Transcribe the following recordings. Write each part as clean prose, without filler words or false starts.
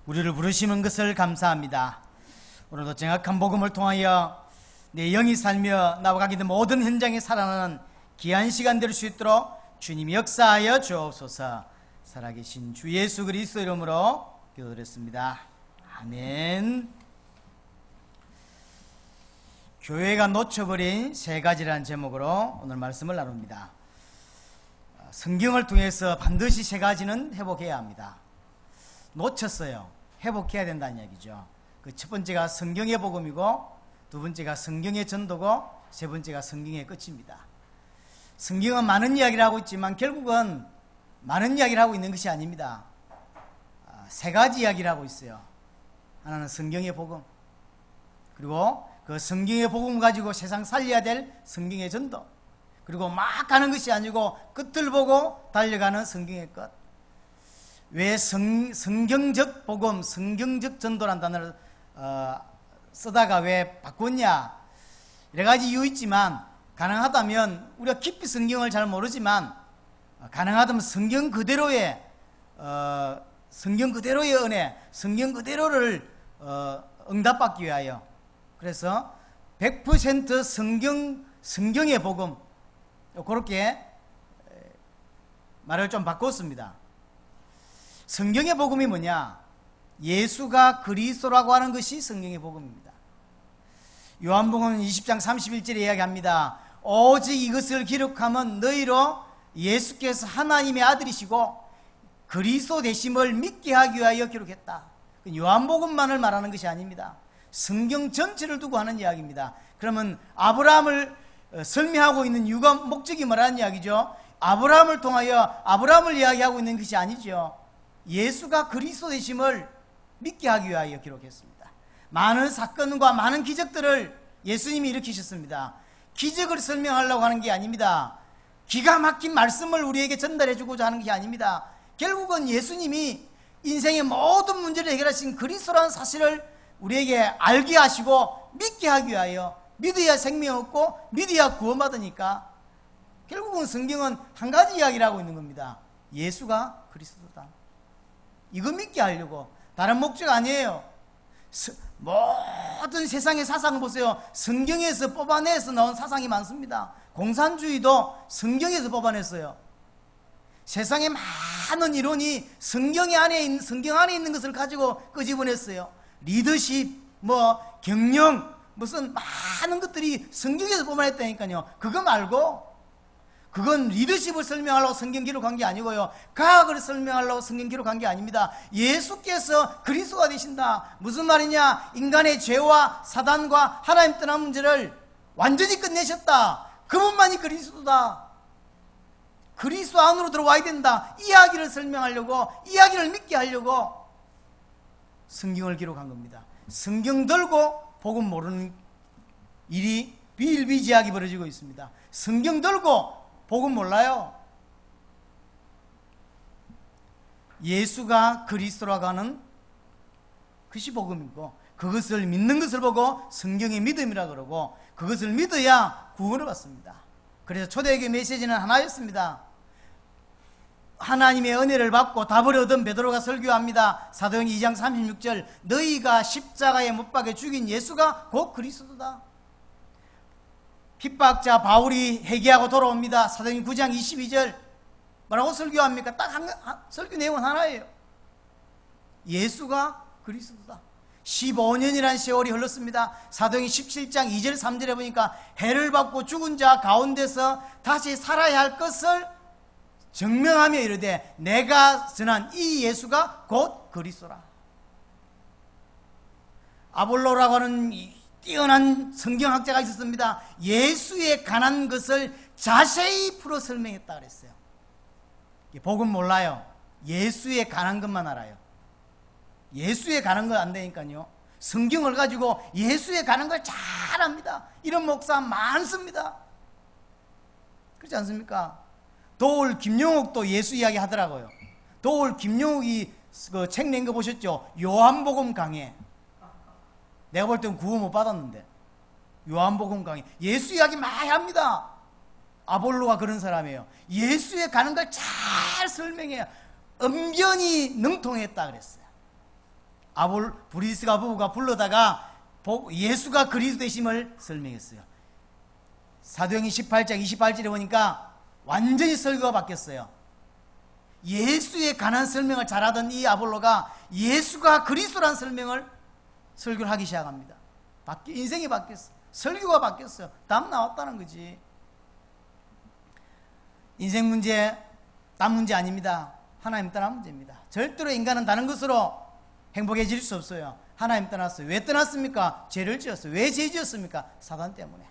우리를 부르시는 것을 감사합니다. 오늘도 정확한 복음을 통하여 내 영이 살며 나와 가게 된 모든 현장에 살아나는 귀한 시간 될 수 있도록 주님이 역사하여 주옵소서. 살아계신 주 예수 그리스도 이름으로 기도드렸습니다. 아멘. 교회가 놓쳐버린 세 가지라는 제목으로 오늘 말씀을 나눕니다. 성경을 통해서 반드시 세 가지는 회복해야 합니다. 놓쳤어요. 회복해야 된다는 이야기죠. 그 첫 번째가 성경의 복음이고, 두 번째가 성경의 전도고, 세 번째가 성경의 끝입니다. 성경은 많은 이야기를 하고 있지만 결국은 많은 이야기를 하고 있는 것이 아닙니다. 세 가지 이야기를 하고 있어요. 하나는 성경의 복음, 그리고 그 성경의 복음 가지고 세상 살려야 될 성경의 전도, 그리고 막 가는 것이 아니고 끝을 보고 달려가는 성경의 끝. 왜 성경적 복음, 성경적 전도라는 단어를 쓰다가 왜 바꿨냐? 여러 가지 이유 있지만, 가능하다면 우리가 깊이 성경을 잘 모르지만 가능하다면 성경 그대로의 은혜, 성경 그대로를 응답받기 위하여, 그래서 100% 성경의 복음, 그렇게 말을 좀 바꿨습니다. 성경의 복음이 뭐냐? 예수가 그리스도라고 하는 것이 성경의 복음입니다. 요한복음 20장 31절에 이야기합니다. 오직 이것을 기록하면 너희로 예수께서 하나님의 아들이시고 그리스도 되심을 믿게 하기 위하여 기록했다. 요한복음만을 말하는 것이 아닙니다. 성경 전체를 두고 하는 이야기입니다. 그러면 아브라함을 설명하고 있는 이유가, 목적이 뭐라는 이야기죠? 아브라함을 통하여 아브라함을 이야기하고 있는 것이 아니죠. 예수가 그리스도 되심을 믿게 하기 위하여 기록했습니다. 많은 사건과 많은 기적들을 예수님이 일으키셨습니다. 기적을 설명하려고 하는 게 아닙니다. 기가 막힌 말씀을 우리에게 전달해 주고자 하는 게 아닙니다. 결국은 예수님이 인생의 모든 문제를 해결하신 그리스도라는 사실을 우리에게 알게 하시고 믿게 하기 위하여, 믿어야 생명 얻고 믿어야 구원받으니까 결국은 성경은 한 가지 이야기를 하고 있는 겁니다. 예수가 그리스도다. 이거 믿게 하려고, 다른 목적 아니에요. 모든 세상의 사상 보세요. 성경에서 뽑아내서 나온 사상이 많습니다. 공산주의도 성경에서 뽑아냈어요. 세상의 많은 이론이 성경 안에 있는 것을 가지고 끄집어냈어요. 리더십, 경영, 무슨 많은 것들이 성경에서 뽑아냈다니까요. 그거 말고, 그건 리더십을 설명하려고 성경 기록한 게 아니고요, 과학을 설명하려고 성경 기록한 게 아닙니다. 예수께서 그리스도가 되신다. 무슨 말이냐? 인간의 죄와 사단과 하나님 떠난 문제를 완전히 끝내셨다. 그분만이 그리스도다. 그리스도 안으로 들어와야 된다. 이야기를 설명하려고, 이야기를 믿게 하려고 성경을 기록한 겁니다. 성경 들고 복음 모르는 일이 비일비재하게 벌어지고 있습니다. 성경 들고 복음 몰라요. 예수가 그리스도라고 하는 그것이 복음이고, 그것을 믿는 것을 보고 성경의 믿음이라 그러고, 그것을 믿어야 구원을 받습니다. 그래서 초대교회 메시지는 하나였습니다. 하나님의 은혜를 받고 답을 얻은 베드로가 설교합니다. 사도행 2장 36절, 너희가 십자가에 못 박여 죽인 예수가 곧 그리스도다. 핍박자 바울이 회개하고 돌아옵니다. 사도행 9장 22절, 뭐라고 설교합니까? 딱 설교 내용은 하나예요. 예수가 그리스도다. 15년이라는 세월이 흘렀습니다. 사도행 17장 2절 3절에 보니까 해를 받고 죽은 자 가운데서 다시 살아야 할 것을 증명하며 이르되 내가 전한 이 예수가 곧 그리스도라. 아볼로라고 하는 뛰어난 성경학자가 있었습니다. 예수에 관한 것을 자세히 풀어 설명했다 그랬어요. 복음 몰라요. 예수에 관한 것만 알아요. 예수에 관한 거 안 되니까요, 성경을 가지고 예수에 관한 걸 잘 압니다. 이런 목사 많습니다. 그렇지 않습니까? 도울 김용옥도 예수 이야기 하더라고요. 도울 김용옥이 그 책 낸 거 보셨죠? 요한복음 강해. 내가 볼 때는 구원 못 받았는데, 요한복음 강해. 예수 이야기 많이 합니다. 아볼로가 그런 사람이에요. 예수에 가는 걸 잘 설명해요. 엄연히 능통했다 그랬어요. 브리스가 부부가 불러다가 예수가 그리스도 되심을 설명했어요. 사도행전 18장 28절에 보니까 완전히 설교가 바뀌었어요. 예수에 관한 설명을 잘하던 이 아볼로가 예수가 그리스도라는 설교를 하기 시작합니다. 인생이 바뀌었어. 설교가 바뀌었어요. 답 나왔다는 거지. 인생 문제, 딴 문제 아닙니다. 하나님 떠난 문제입니다. 절대로 인간은 다른 것으로 행복해질 수 없어요. 하나님 떠났어요. 왜 떠났습니까? 죄를 지었어요. 왜 죄 지었습니까? 사단 때문에.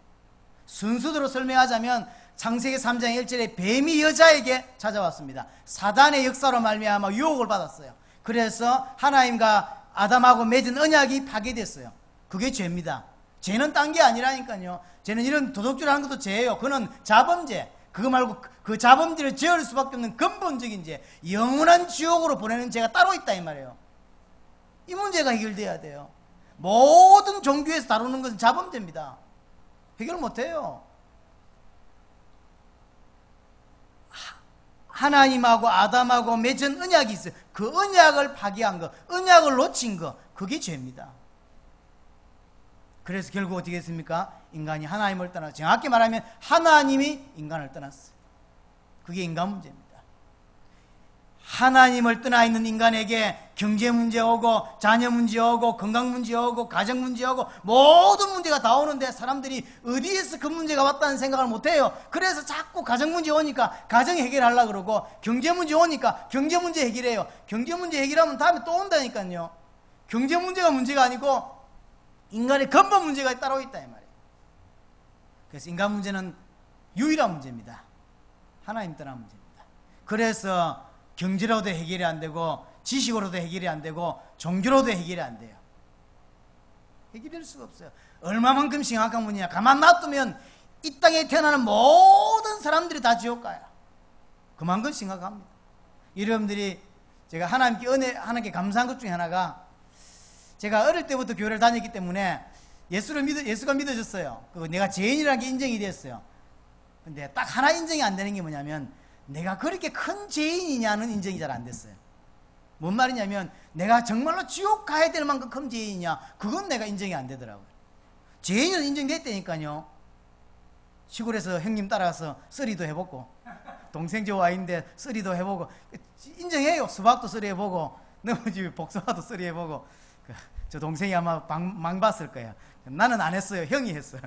순서대로 설명하자면 창세기 3장 1절에 뱀이 여자에게 찾아왔습니다. 사단의 역사로 말미암아 유혹을 받았어요. 그래서 하나님과 아담하고 맺은 언약이 파괴됐어요. 그게 죄입니다. 죄는 딴 게 아니라니까요. 죄는 이런 도둑질 하는 것도 죄예요. 그거는 자범죄. 그거 말고 그 자범죄를 제어할 수밖에 없는 근본적인 죄, 영원한 지옥으로 보내는 죄가 따로 있다 이 말이에요. 이 문제가 해결돼야 돼요. 모든 종교에서 다루는 것은 자범죄입니다. 해결 못해요. 하나님하고 아담하고 맺은 언약이 있어요. 그 언약을 파기한 거, 언약을 놓친 거, 그게 죄입니다. 그래서 결국 어떻게 됐습니까? 인간이 하나님을 떠나, 정확히 말하면 하나님이 인간을 떠났어요. 그게 인간 문제입니다. 하나님을 떠나 있는 인간에게 경제 문제 오고, 자녀 문제 오고, 건강 문제 오고, 가정 문제 오고, 모든 문제가 다 오는데 사람들이 어디에서 그 문제가 왔다는 생각을 못해요. 그래서 자꾸 가정 문제 오니까 가정 해결하려고 그러고, 경제 문제 오니까 경제 문제 해결해요. 경제 문제 해결하면 다음에 또 온다니까요. 경제 문제가 문제가 아니고 인간의 근본 문제가 따로 있다 이 말이에요. 그래서 인간 문제는 유일한 문제입니다. 하나님 떠난 문제입니다. 그래서 경제로도 해결이 안 되고, 지식으로도 해결이 안 되고, 종교로도 해결이 안 돼요. 해결될 수가 없어요. 얼마만큼 심각한 문제냐. 가만 놔두면 이 땅에 태어나는 모든 사람들이 다 지옥 가요. 그만큼 심각합니다. 여러분들이 제가 하나님께 감사한 것 중에 하나가, 제가 어릴 때부터 교회를 다녔기 때문에 예수가 믿어졌어요. 그리고 내가 죄인이라는 게 인정이 됐어요. 근데 딱 하나 인정이 안 되는 게 뭐냐면, 내가 그렇게 큰 죄인이냐는 인정이 잘 안 됐어요. 뭔 말이냐면, 내가 정말로 지옥 가야 될 만큼 큰 죄인이냐, 그건 내가 인정이 안 되더라고요. 죄인은 인정됐다니까요. 시골에서 형님 따라가서 쓰리도 해보고, 동생 저 와인데 쓰리도 해보고, 인정해요. 수박도 쓰리 해보고, 너무 집에 복숭아도 쓰리 해보고. 저 동생이 아마 망 봤을 거예요. 나는 안 했어요. 형이 했어요.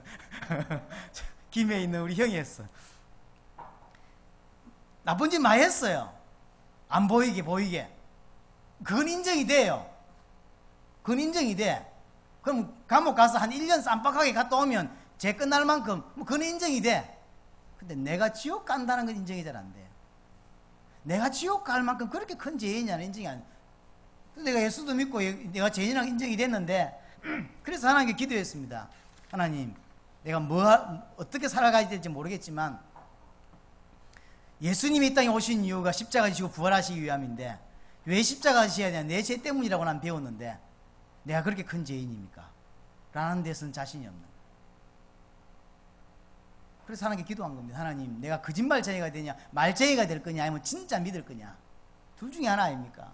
김해 있는 우리 형이 했어. 나쁜 짓 많이 했어요. 안 보이게. 그건 인정이 돼요. 그건 인정이 돼. 그럼 감옥 가서 한 1년 쌈박하게 갔다 오면 죄 끝날 만큼 그건 인정이 돼. 근데 내가 지옥 간다는 건 인정이 잘 안 돼요. 내가 지옥 갈 만큼 그렇게 큰 죄인이냐는 인정이 안 돼. 내가 예수도 믿고 내가 죄인이라고 인정이 됐는데, 그래서 하나님께 기도했습니다. 하나님, 내가 어떻게 살아가야 될지 모르겠지만 예수님이 이 땅에 오신 이유가 십자가 지시고 부활하시기 위함인데, 왜 십자가 지셔야 되냐, 내 죄 때문이라고 난 배웠는데 내가 그렇게 큰 죄인입니까? 라는 데서는 자신이 없는. 그래서 하나님께 기도한 겁니다. 하나님, 내가 거짓말쟁이가 되냐, 말쟁이가 될 거냐, 아니면 진짜 믿을 거냐, 둘 중에 하나 아닙니까?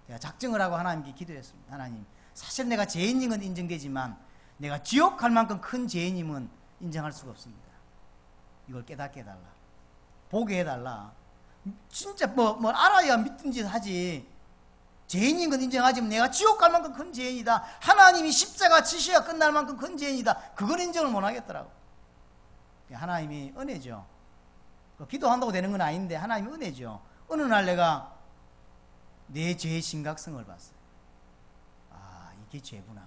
제가 작정을 하고 하나님께 기도했습니다. 하나님, 사실 내가 죄인인 건 인정되지만 내가 지옥 갈 만큼 큰 죄인임은 인정할 수가 없습니다. 이걸 깨닫게 해달라, 보게 해달라. 진짜 뭐 알아야 믿든지 하지. 죄인인 건 인정하지만 내가 지옥 갈 만큼 큰 죄인이다, 하나님이 십자가 지셔야 끝날 만큼 큰 죄인이다, 그건 인정을 못 하겠더라고. 하나님이 은혜죠. 기도한다고 되는 건 아닌데 하나님이 은혜죠. 어느 날 내가 내 죄의 심각성을 봤어요. 아, 이게 죄구나.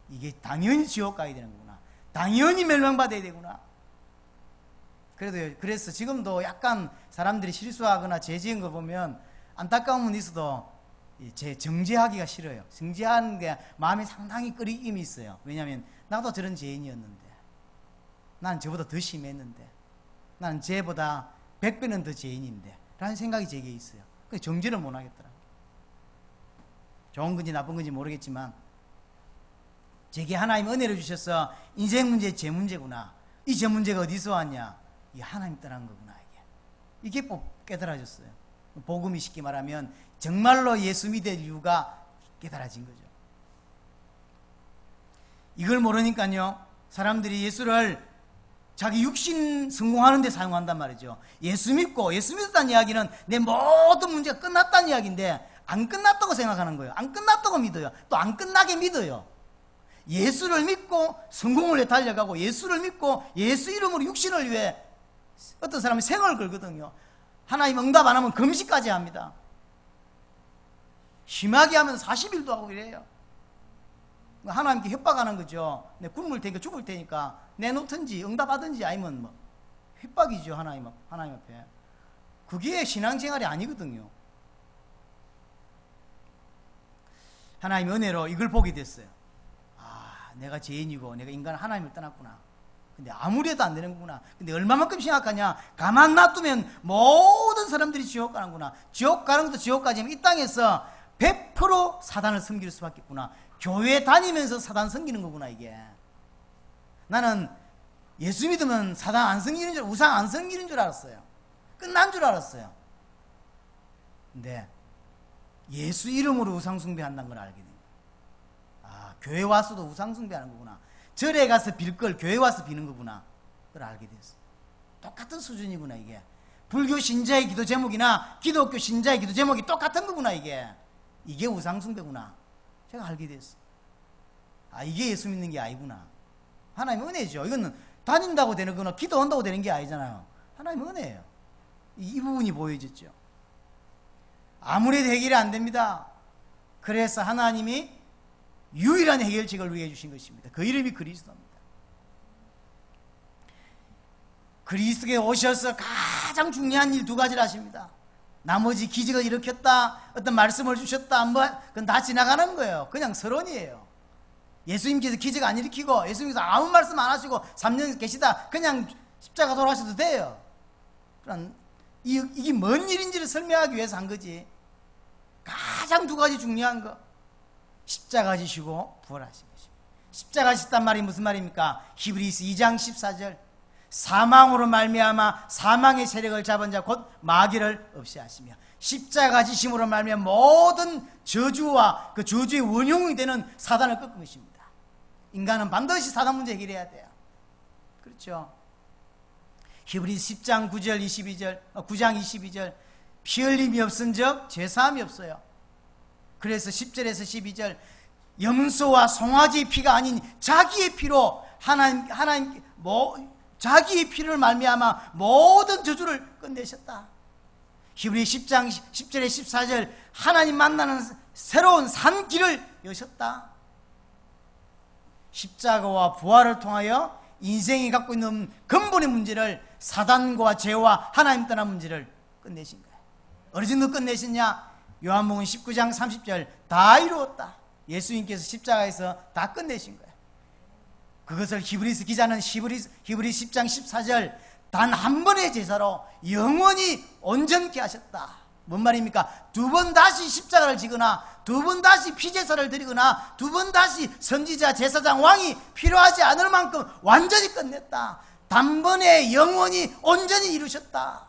이게 당연히 지옥 가야 되는구나. 당연히 멸망받아야 되구나. 그래서 지금도 약간 사람들이 실수하거나 죄 지은 거 보면 안타까움은 있어도 정죄하기가 싫어요. 정죄하는 게 마음에 상당히 꺼리낌이 있어요. 왜냐하면 나도 저런 죄인이었는데, 난 저보다 더 심했는데, 나는 쟤보다 100배는 더 죄인인데 라는 생각이 제게 있어요. 그래서 정죄를 못 하겠더라고요. 좋은 건지 나쁜 건지 모르겠지만 제게 하나님 은혜를 주셔서 인생 문제, 죄 문제구나. 이 죄 문제가 어디서 왔냐? 이게 하나님 떠난 거구나. 이게 깨달아졌어요. 복음이 쉽게 말하면 정말로 예수 믿을 이유가 깨달아진 거죠. 이걸 모르니까요, 사람들이 예수를 자기 육신 성공하는 데 사용한단 말이죠. 예수 믿었다는 이야기는 내 모든 문제가 끝났다는 이야기인데 안 끝났다고 생각하는 거예요. 안 끝났다고 믿어요. 또 안 끝나게 믿어요. 예수를 믿고 성공을 위해 달려가고, 예수를 믿고 예수 이름으로 육신을 위해 어떤 사람은 생을 걸거든요. 하나님 응답 안 하면 금식까지 합니다. 심하게 하면 40일도 하고 이래요. 하나님께 협박하는 거죠. 내 굶을 테니까 죽을 테니까 내놓든지 응답하든지, 아니면 뭐 협박이죠. 하나님 앞에. 그게 신앙생활이 아니거든요. 하나님의 은혜로 이걸 보게 됐어요. 아, 내가 죄인이고 내가 인간 하나님을 떠났구나. 근데 아무리 해도 안 되는 거구나. 근데 얼마만큼 심각하냐, 가만 놔두면 모든 사람들이 지옥 가는구나. 지옥 가는 것도 지옥 가지만 이 땅에서 100% 사단을 섬길 수밖에 없구나. 교회 다니면서 사단 섬기는 거구나. 이게 나는 예수 믿으면 사단 안 섬기는 줄, 우상 안 섬기는 줄 알았어요. 끝난 줄 알았어요. 근데 예수 이름으로 우상 숭배한다는 걸 알게 됩니다. 아, 교회 와서도 우상 숭배하는 거구나. 절에 가서 빌 걸 교회 와서 비는 거구나. 그걸 알게 됐어요. 똑같은 수준이구나. 이게 불교 신자의 기도 제목이나 기독교 신자의 기도 제목이 똑같은 거구나. 이게 우상 숭배구나. 제가 알게 됐어요. 아, 이게 예수 믿는 게 아니구나. 하나님의 은혜죠. 이거는 다닌다고 되는 거나 기도한다고 되는 게 아니잖아요. 하나님의 은혜예요. 이 부분이 보여졌죠. 아무래도 해결이 안 됩니다. 그래서 하나님이 유일한 해결책을 위해 주신 것입니다. 그 이름이 그리스도입니다. 그리스도에 오셔서 가장 중요한 일 두 가지를 하십니다. 나머지 기적을 일으켰다, 어떤 말씀을 주셨다, 그건 다 지나가는 거예요. 그냥 서론이에요. 예수님께서 기적 안 일으키고 예수님께서 아무 말씀 안 하시고 3년 계시다 그냥 십자가 돌아가셔도 돼요. 그럼 이게 뭔 일인지를 설명하기 위해서 한 거지. 가장 두 가지 중요한 거, 십자가 지시고 부활하신 것입니다. 십자가 지셨단 말이 무슨 말입니까? 히브리서 2장 14절, 사망으로 말미암아 사망의 세력을 잡은 자 곧 마귀를 없이 하시며, 십자가 지심으로 말미암아 모든 저주와 그 저주의 원흉이 되는 사단을 꺾은 것입니다. 인간은 반드시 사단 문제 해결해야 돼요. 그렇죠? 히브리서 10장 9절 22절 9장 22절, 피 흘림이 없은즉 죄사함이 없어요. 그래서 10절에서 12절, 염소와 송아지의 피가 아닌 자기의 피로 하나님 자기의 피를 말미암아 모든 저주를 끝내셨다. 히브리 10장 10절에 14절, 하나님 만나는 새로운 산길을 여셨다. 십자가와 부활을 통하여 인생이 갖고 있는 근본의 문제를, 사단과 죄와 하나님 떠난 문제를 끝내신 거예요. 어느 정도 끝내셨냐? 요한복음 19장 30절, 다 이루었다. 예수님께서 십자가에서 다 끝내신 거예요. 그것을 히브리서 기자는 히브리 10장 14절, 단 한 번의 제사로 영원히 온전케 하셨다. 뭔 말입니까? 두 번 다시 십자가를 지거나 두 번 다시 피제사를 드리거나 두 번 다시 선지자, 제사장, 왕이 필요하지 않을 만큼 완전히 끝냈다. 단번에 영원히 온전히 이루셨다.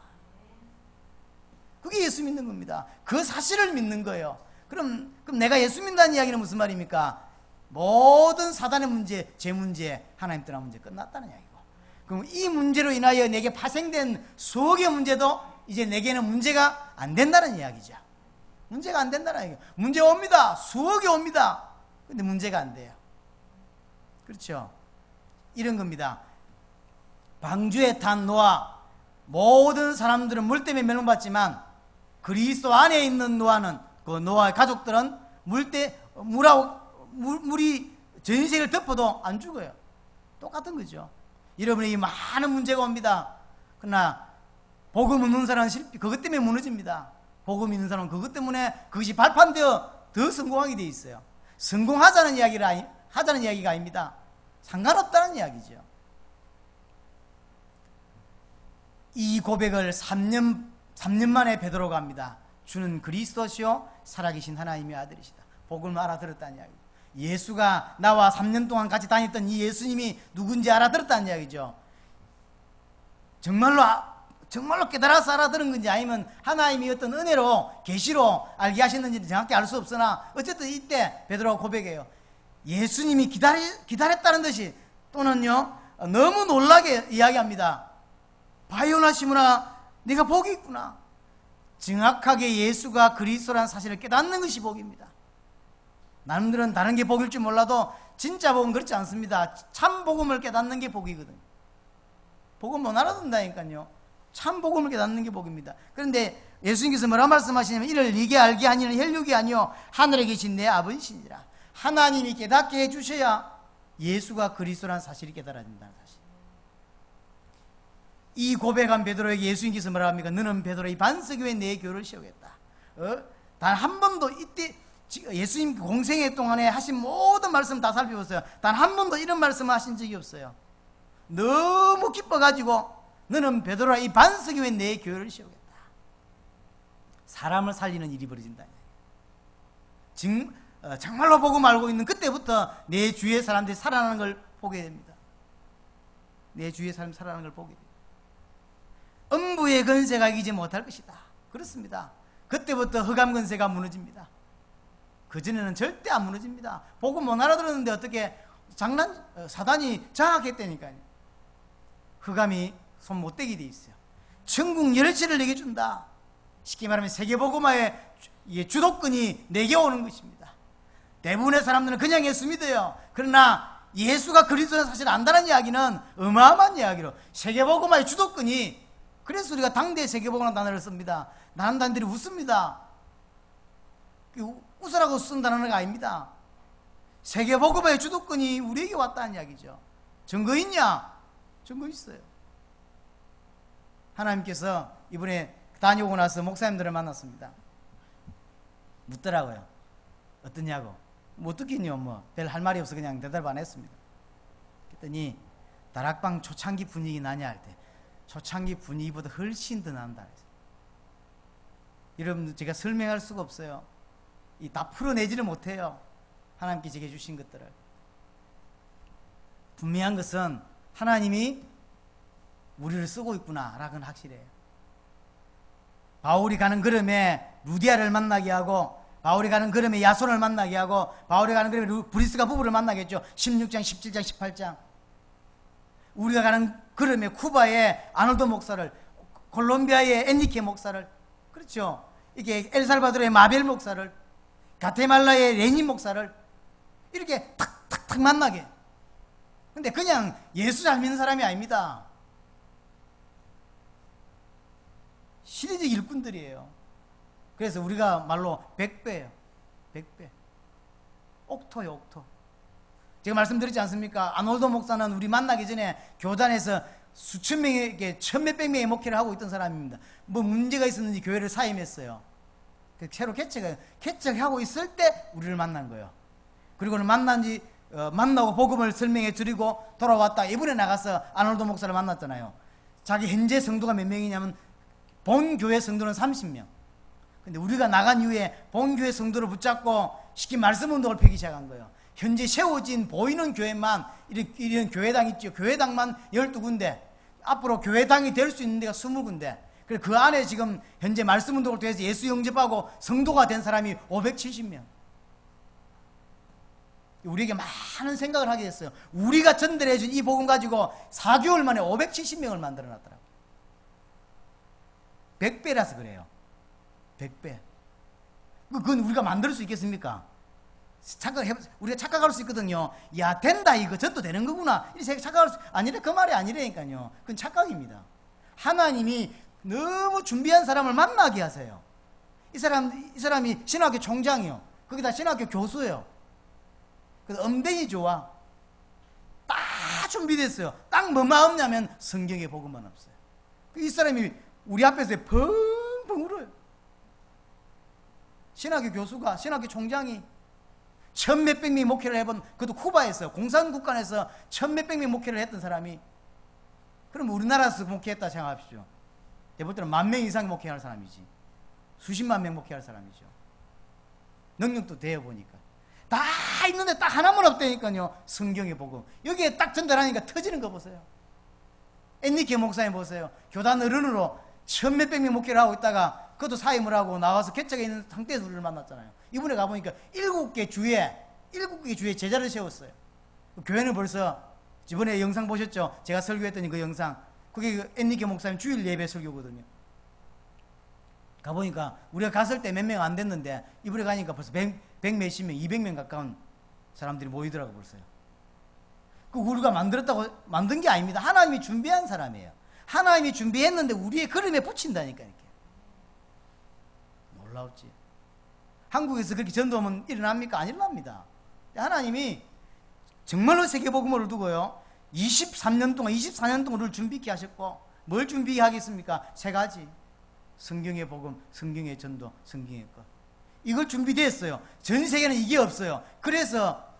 그게 예수 믿는 겁니다. 그 사실을 믿는 거예요. 그럼 내가 예수 믿는다는 이야기는 무슨 말입니까? 모든 사단의 문제, 제 문제, 하나님 떠난 문제 끝났다는 이야기고, 그럼 이 문제로 인하여 내게 파생된 수억의 문제도 이제 내게는 문제가 안 된다는 이야기죠. 문제가 안 된다는 이야기예요. 문제 옵니다. 수억이 옵니다. 근데 문제가 안 돼요. 그렇죠? 이런 겁니다. 방주에 탄 노아, 모든 사람들은 물 때문에 멸망받지만 그리스도 안에 있는 노아는, 그 노아의 가족들은 물이 전 세계를 덮어도 안 죽어요. 똑같은 거죠. 여러분에게 많은 문제가 옵니다. 그러나 복음 없는 사람은 그것 때문에 무너집니다. 복음 있는 사람은 그것 때문에 그것이 발판되어 더 성공하게 되어 있어요. 성공하자는 이야기가 아닙니다. 상관없다는 이야기죠. 이 고백을 3년 만에 베드로가 합니다. 주는 그리스도시요 살아계신 하나님의 아들이시다. 복음을 알아들었다는 이야기. 예수가 나와 3년 동안 같이 다녔던 이 예수님이 누군지 알아들었다는 이야기죠. 정말로 정말로 깨달아서 알아들은 건지 아니면 하나님이 어떤 은혜로 계시로 알게 하셨는지 정확히 알 수 없으나 어쨌든 이때 베드로가 고백해요. 예수님이 기다렸다는 듯이 또는요 너무 놀라게 이야기합니다. 바요나 시므나 네가 복이 있구나. 정확하게 예수가 그리스도라는 사실을 깨닫는 것이 복입니다. 남들은 다른 게 복일 줄 몰라도 진짜 복은 그렇지 않습니다. 참 복음을 깨닫는 게 복이거든요. 복음 못 알아듣는다니까요. 참 복음을 깨닫는 게 복입니다. 그런데 예수님께서 뭐라 말씀하시냐면 이를 네게 알게 하니는 혈육이 아니요 하늘에 계신 내 아버지시니라. 하나님이 깨닫게 해주셔야 예수가 그리스도라는 사실이 깨달아진다는 사실. 이 고백한 베드로에게 예수님께서 뭐라 합니까? 너는 베드로 이 반석 위에 내 교를 세우겠다. 단 한 번도 이때 예수님 공생애 동안에 하신 모든 말씀 다 살펴보세요. 단 한 번도 이런 말씀을 하신 적이 없어요. 너무 기뻐가지고 너는 베드로라 이 반석 위에 내 교회를 세우겠다. 사람을 살리는 일이 벌어진다. 정말로 복음 알고 있는 그때부터 내 주위의 사람들이 살아나는 걸 보게 됩니다. 내 주위의 사람이 살아나는 걸 보게 됩니다. 음부의 권세가 이기지 못할 것이다. 그렇습니다. 그때부터 흑암 권세가 무너집니다. 그전에는 절대 안 무너집니다. 복음 못 알아들었는데 어떻게 사단이 장악했다니까요. 흑암이 손 못 대게 돼 있어요. 천국 열쇠를 내게 준다. 쉽게 말하면 세계복음화의 주도권이 내게 오는 것입니다. 대부분의 사람들은 그냥 예수 믿어요. 그러나 예수가 그리스도는 사실 안다는 이야기는 어마어마한 이야기로 세계복음화의 주도권이, 그래서 우리가 당대 세계복음화 단어를 씁니다. 나는 단들이 웃습니다. 웃으라고 쓴 단어가 아닙니다. 세계복음화의 주도권이 우리에게 왔다는 이야기죠. 증거 있냐? 증거 있어요. 하나님께서 이번에 다녀오고 나서 목사님들을 만났습니다. 묻더라고요. 어떠냐고. 뭐 어떻겠뇨. 별 할 말이 없어 그냥 대답 안 했습니다. 그랬더니 다락방 초창기 분위기 나냐 할 때 초창기 분위기보다 훨씬 더 난다. 여러분들 제가 설명할 수가 없어요. 다 풀어내지를 못해요. 하나님께 제게 주신 것들을. 분명한 것은 하나님이 우리를 쓰고 있구나 라는 확실해요. 바울이 가는 걸음에 루디아를 만나게 하고, 바울이 가는 걸음에 야손을 만나게 하고, 바울이 가는 걸음에 브리스가 부부를 만나겠죠. 16장, 17장, 18장. 우리가 가는 걸음에 쿠바의 아놀도 목사를, 콜롬비아의 엔리케 목사를, 그렇죠. 이게 엘살바도르의 마벨 목사를, 가테말라의 레닌 목사를 이렇게 탁탁탁 만나게. 근데 그냥 예수 잘 믿는 사람이 아닙니다. 시대적 일꾼들이에요. 그래서 우리가 말로 100배예요. 100배. 옥토예요, 옥토. 제가 말씀드렸지 않습니까? 아놀도 목사는 우리 만나기 전에 교단에서 수천 명에게 천몇백 명의 목회를 하고 있던 사람입니다. 뭐 문제가 있었는지 교회를 사임했어요. 새로 개척하고 있을 때 우리를 만난 거예요. 그리고는 만나고 복음을 설명해 드리고 돌아왔다. 이번에 나가서 아놀도 목사를 만났잖아요. 자기 현재 성도가 몇 명이냐면 본 교회 성도는 30명. 근데 우리가 나간 이후에 본 교회 성도를 붙잡고 쉽게 말씀 운동을 펴기 시작한 거예요. 현재 세워진 보이는 교회만, 이런 교회당 있죠. 교회당만 12군데, 앞으로 교회당이 될 수 있는 데가 20군데, 그래서 그 안에 지금 현재 말씀 운동을 통해서 예수 영접하고 성도가 된 사람이 570명. 우리에게 많은 생각을 하게 됐어요. 우리가 전달해준 이 복음 가지고 4개월 만에 570명을 만들어 놨더라고요. 100배라서 그래요. 100배. 그건 우리가 만들 수 있겠습니까? 우리가 착각할 수 있거든요. 야, 된다, 이거. 저도 되는 거구나. 이렇게 착각할 수, 아니래, 그 말이 아니라니까요. 그건 착각입니다. 하나님이 너무 준비한 사람을 만나게 하세요. 이 사람이 신학교 총장이요. 거기다 신학교 교수예요. 그래서 엄댕이 좋아. 다 준비됐어요. 딱 뭐만 없냐면 성경에 복음만 없어요. 이 사람이 우리 앞에서 펑펑 울어요. 신학교 교수가, 신학교 총장이 천몇백 명의 목회를 해본, 그것도 쿠바에서, 공산국간에서 천몇백 명의 목회를 했던 사람이, 그럼 우리나라에서 목회했다 생각하십시오. 대부분 10,000명 이상 목회할 사람이지. 수십만 명 목회할 사람이죠. 능력도 되어 보니까. 다 있는데 딱 하나만 없다니까요. 성경에 보고. 여기에 딱 전달하니까 터지는 거 보세요. 엔리케 목사님 보세요. 교단 어른으로 천 몇백 명 목회를 하고 있다가 그것도 사임을 하고 나와서 개척에 있는 상태에서 우리를 만났잖아요. 이번에 가보니까 7개 주에 제자를 세웠어요. 교회는 벌써 이번에 영상 보셨죠? 제가 설교했더니 그 영상, 그게 그 앤니케 목사님 주일 예배 설교거든요. 가보니까 우리가 갔을 때 몇 명 안 됐는데 이번에 가니까 벌써 100 몇십 명, 200명 가까운 사람들이 모이더라고 벌써요. 그 우리가 만든 게 아닙니다. 하나님이 준비한 사람이에요. 하나님이 준비했는데 우리의 걸음에 붙인다니까. 이렇게 놀라웠지. 한국에서 그렇게 전도하면 일어납니까? 안 일어납니다. 하나님이 정말로 세계복음을 두고요 23년 동안 24년 동안 우리를 준비케 하셨고, 뭘 준비하겠습니까? 3가지. 성경의 복음, 성경의 전도, 성경의 것. 이걸 준비되었어요. 전 세계는 이게 없어요. 그래서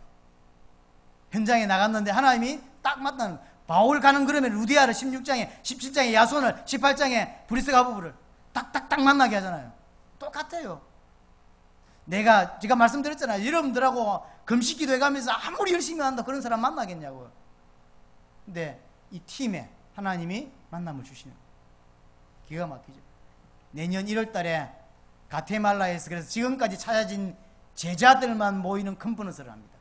현장에 나갔는데 하나님이 딱 맞다는, 바울 가는 그러면 루디아를 16장에, 17장에 야손을, 18장에 브리스가 부부를 딱딱딱 만나게 하잖아요. 똑같아요. 제가 말씀드렸잖아요. 여러분들하고 금식 기도해 가면서 아무리 열심히 한다 그런 사람 만나겠냐고요. 근데 이 팀에 하나님이 만남을 주시는 거예요. 기가 막히죠. 내년 1월 달에 가테말라에서, 그래서 지금까지 찾아진 제자들만 모이는 컨퍼런스를 합니다.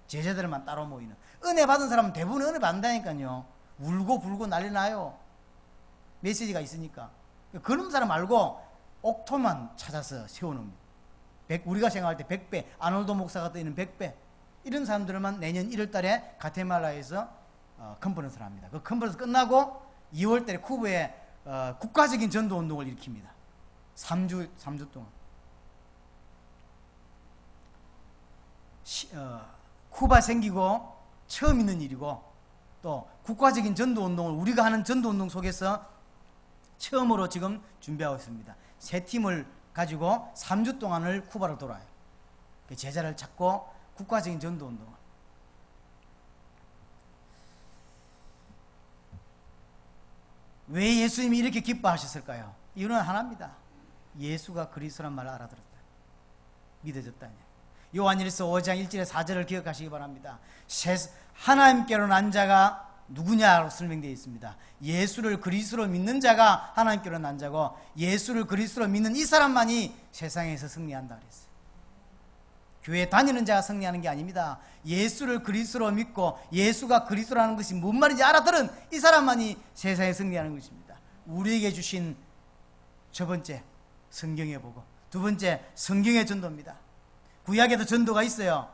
제자들만 따로 모이는. 은혜 받은 사람은 대부분 은혜 받는다니까요. 울고 불고 난리 나요. 메시지가 있으니까. 그런 사람 말고 옥토만 찾아서 세워놓습니다. 우리가 생각할 때 100배, 아놀도 목사가 떠있는 100배, 이런 사람들만 내년 1월 달에 가테말라에서 컨퍼런스를 합니다. 그 컨퍼런스 끝나고 2월 달에 쿠바에 국가적인 전도 운동을 일으킵니다. 3주 동안. 쿠바 생기고 처음 있는 일이고, 또 국가적인 전도 운동을 우리가 하는 전도 운동 속에서 처음으로 지금 준비하고 있습니다. 3팀을 가지고 3주 동안을 쿠바를 돌아요. 제자를 찾고 국가적인 전도 운동을. 왜 예수님이 이렇게 기뻐하셨을까요? 이유는 하나입니다. 예수가 그리스도란 말을 알아들었다. 믿어졌다니. 요한일서 5장 1절에 4절을 기억하시기 바랍니다. 하나님께로 난 자가 누구냐고 설명되어 있습니다. 예수를 그리스도로 믿는 자가 하나님께로 난 자고, 예수를 그리스도로 믿는 이 사람만이 세상에서 승리한다 그랬어요. 교회 다니는 자가 승리하는 게 아닙니다. 예수를 그리스도로 믿고 예수가 그리스도라는 것이 뭔 말인지 알아들은 이 사람만이 세상에 승리하는 것입니다. 우리에게 주신 첫 번째, 성경의 복음. 두 번째, 성경의 전도입니다. 구약에도 전도가 있어요.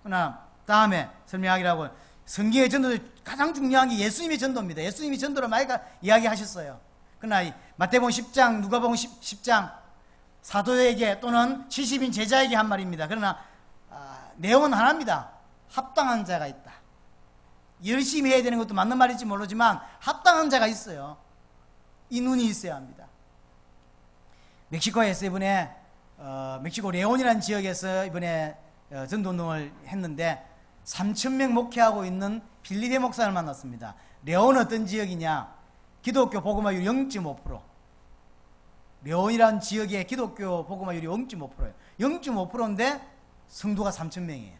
그러나 다음에 설명하기라고, 성경의 전도 가장 중요한 게 예수님의 전도입니다. 예수님이 전도를 많이 이야기하셨어요. 그러나 마태복음 10장, 누가복음 10장 사도에게 또는 70인 제자에게 한 말입니다. 그러나 내용은 하나입니다. 합당한 자가 있다. 열심히 해야 되는 것도 맞는 말인지 모르지만 합당한 자가 있어요. 이 눈이 있어야 합니다. 멕시코에서 이번에 멕시코 레온이라는 지역에서 이번에 전도운동을 했는데 3,000명 목회하고 있는 빌리베 목사를 만났습니다. 레온은 어떤 지역이냐? 기독교 복음화율 0.5%. 레온이라는 지역의 기독교 복음화율이 0.5%예요. 0.5%인데 성도가 3,000명이에요.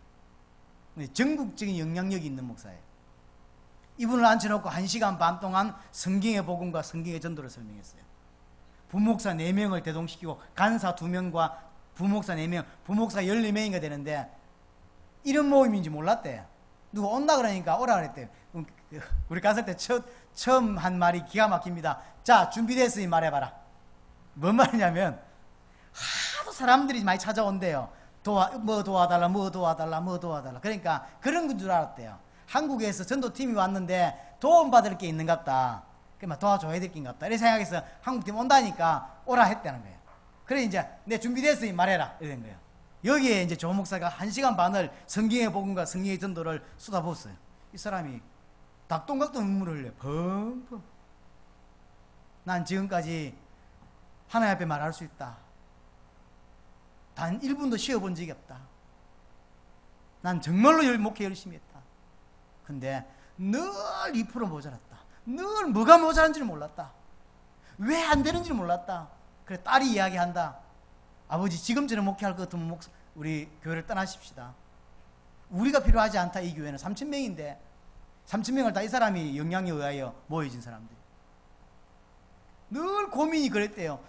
전국적인 영향력이 있는 목사예요. 이분을 앉혀놓고 1시간 반 동안 성경의 복음과 성경의 전도를 설명했어요. 부목사 4명을 대동시키고 간사 2명과 부목사 4명, 부목사 14명인가 되는데 이런 모임인지 몰랐대. 누가 온다 그러니까 오라 그랬대. 우리 갔을 때 처음 한 말이 기가 막힙니다. 자, 준비됐으니 말해봐라. 뭔 말이냐면 하도 사람들이 많이 찾아온대요. 뭐 도와달라. 그러니까 그런 건 줄 알았대요. 한국에서 전도팀이 왔는데 도움받을 게 있는 것 같다. 그러면 도와줘야 될 게 있는 것 같다. 이렇게 생각해서 한국팀 온다니까 오라 했다는 거예요. 그래 이제 내 준비됐으니 말해라. 이런 거예요. 여기에 이제 조 목사가 1시간 반을 성경의 복음과 성경의 전도를 쏟아부었어요. 이 사람이 닭똥각도 눈물을 흘려. 펑펑. 난 지금까지 하나님 앞에 말할 수 있다. 단 1분도 쉬어본 적이 없다. 난 정말로 목회 열심히 했다. 근데 늘 2% 모자랐다. 늘 뭐가 모자란지를 몰랐다. 왜 안 되는지를 몰랐다. 그래 딸이 이야기한다. 아버지 지금처럼 목회할 것 같으면 우리 교회를 떠나십시다. 우리가 필요하지 않다. 이 교회는 3,000명인데 3,000명을 다 이 사람이 영향에 의하여 모여진 사람들. 늘 고민이 그랬대요.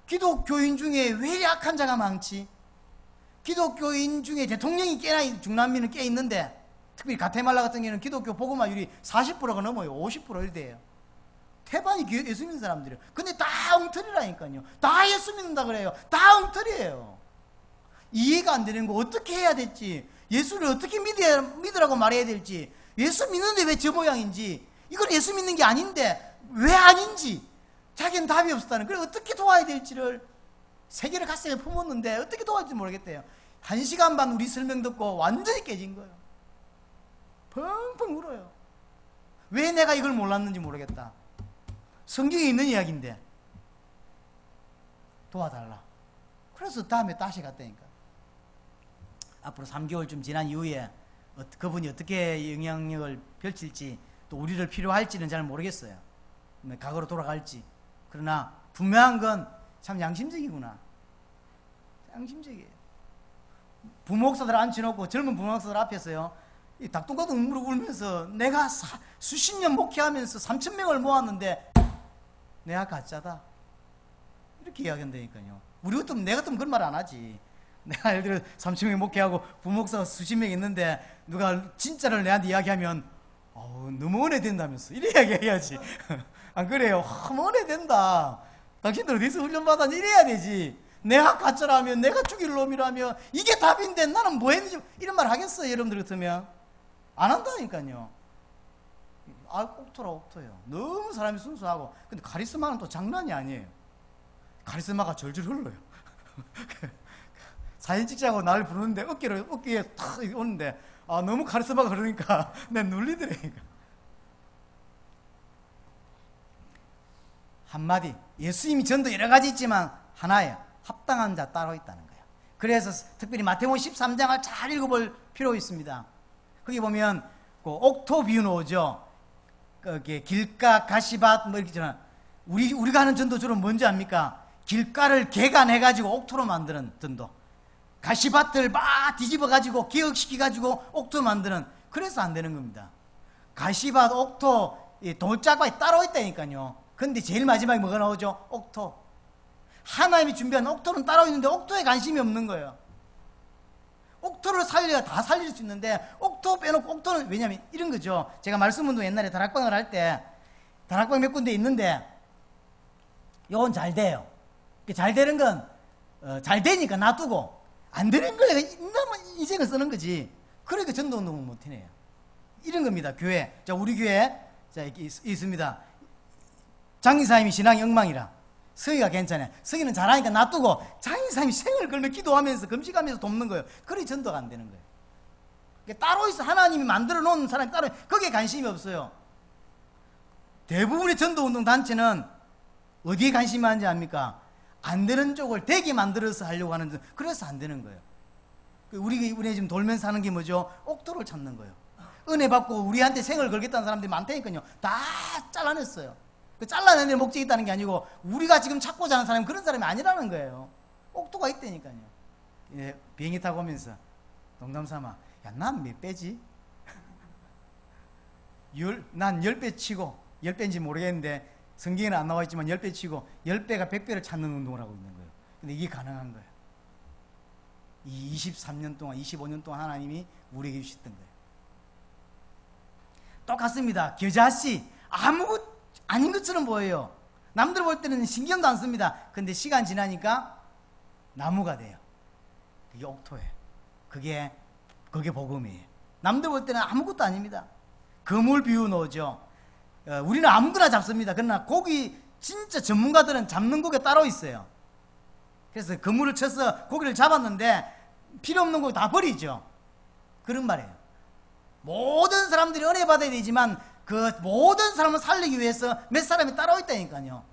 기독교인 중에 왜 약한 자가 많지? 기독교인 중에 대통령이 꽤나 중남미는 꽤 있는데, 특히 가테말라 같은 경우는 기독교 복음화율이 40%가 넘어요. 50% 이래요. 태반이 예수 믿는 사람들이에요. 근데 다 엉터리라니까요. 다 예수 믿는다 그래요. 다 엉터리예요. 이해가 안 되는 거 어떻게 해야 될지, 예수를 어떻게 믿으라고 말해야 될지, 예수 믿는데 왜 저 모양인지, 이건 예수 믿는 게 아닌데 왜 아닌지 자기는 답이 없었다는. 그래 어떻게 도와야 될지를 세계를 가슴에 품었는데 어떻게 도와야 될지 모르겠대요. 1시간 반 우리 설명 듣고 완전히 깨진 거예요. 펑펑 울어요. 왜 내가 이걸 몰랐는지 모르겠다. 성경에 있는 이야기인데 도와달라. 그래서 다음에 다시 갔다니까. 앞으로 3개월쯤 지난 이후에 그분이 어떻게 영향력을 펼칠지, 또 우리를 필요할지는 잘 모르겠어요. 과거로 돌아갈지. 그러나 분명한 건 참 양심적이구나. 양심적이에요. 부목사들 앉혀놓고 젊은 부목사들 앞에서요, 이 닭똥같은 눈물을 울면서 내가 수십 년 목회하면서 3,000명을 모았는데 내가 가짜다, 이렇게 이야기한다니까요. 내가 같으면 그런 말 안 하지. 내가 예를 들어 3,000명 목회하고 부목사가 수십 명 있는데 누가 진짜를 내한테 이야기하면 너무 은혜된다면서 이래 이야기해야지. 안 그래요? 너무 은혜된다, 당신들 어디서 훈련받았니, 이래야 되지. 내가 가짜라면, 내가 죽일 놈이라면 이게 답인데 나는 뭐 했는지, 이런 말 하겠어요? 여러분들 같으면 안 한다니까요. 옥토라 옥토예요. 너무 사람이 순수하고. 근데 카리스마는 또 장난이 아니에요. 카리스마가 절절 흘러요. 사진 찍자고 나를 부르는데 어깨에 탁 오는데 너무 카리스마가 흐르니까 내가 눌리더라니까. 한마디, 예수님이 전도 여러 가지 있지만 하나예요. 합당한 자 따로 있다는 거예요. 그래서 특별히 마태복음 13장을 잘 읽어볼 필요 있습니다. 거기 보면 그 옥토 비유 나오죠. 길가, 가시밭 뭐 이렇게 있잖아. 우리가 하는 전도 주로 뭔지 압니까? 길가를 개간해가지고 옥토로 만드는 전도, 가시밭을 막 뒤집어가지고 기억시켜가지고 옥토 만드는. 그래서 안 되는 겁니다. 가시밭, 옥토, 돌짝밭이 따로 있다니까요. 근데 제일 마지막에 뭐가 나오죠? 옥토. 하나님이 준비한 옥토는 따로 있는데 옥토에 관심이 없는 거예요. 옥토를 살려야 다 살릴 수 있는데 옥토 빼놓고, 옥토는 왜냐면 이런 거죠. 제가 말씀운동 옛날에 다락방을 할 때 다락방 몇 군데 있는데 요건 잘 돼요. 잘 되는 건 잘 되니까 놔두고, 안 되는 걸 내가 인생을 쓰는 거지. 그러니까 전도운동을 못 해내요. 이런 겁니다. 교회. 자, 우리 교회 자 있습니다. 장기사님이 신앙이 엉망이라 서기가 괜찮아요. 서기는 잘하니까 놔두고 장기사님이 생을 걸며 기도하면서 금식하면서 돕는 거예요. 그래 전도가 안 되는 거예요. 따로 있어. 하나님이 만들어 놓은 사람이 따로, 거기에 관심이 없어요. 대부분의 전도운동 단체는 어디에 관심이 많은지 압니까? 안 되는 쪽을 되게 만들어서 하려고 하는, 그래서 안 되는 거예요. 우리 지금 돌면서 하는 게 뭐죠? 옥토를 찾는 거예요. 은혜 받고 우리한테 생을 걸겠다는 사람들이 많다니까요. 다 잘라냈어요. 그 잘라내는 목적이 있다는 게 아니고 우리가 지금 찾고자 하는 사람은 그런 사람이 아니라는 거예요. 옥토가 있다니까요. 예, 비행기 타고 오면서 농담 삼아, 야, 난 몇 배지? 난 10배 치고, 10배인지 모르겠는데 성경에는 안 나와 있지만 10배 치고 10배가 100배를 찾는 운동을 하고 있는 거예요. 근데 이게 가능한 거예요. 이 23년 동안, 25년 동안 하나님이 우리에게 주셨던 거예요. 똑같습니다. 겨자씨 아무것도 아닌 것처럼 보여요. 남들 볼 때는 신경도 안 씁니다. 근데 시간 지나니까 나무가 돼요. 그게 옥토예요. 그게 복음이에요. 남들 볼 때는 아무것도 아닙니다. 그물 비유 넣어죠. 우리는 아무거나 잡습니다. 그러나 고기 진짜 전문가들은 잡는 고기가 따로 있어요. 그래서 그물을 쳐서 고기를 잡았는데 필요 없는 고기 다 버리죠. 그런 말이에요. 모든 사람들이 은혜 받아야 되지만 그 모든 사람을 살리기 위해서 몇 사람이 따로 있다니까요.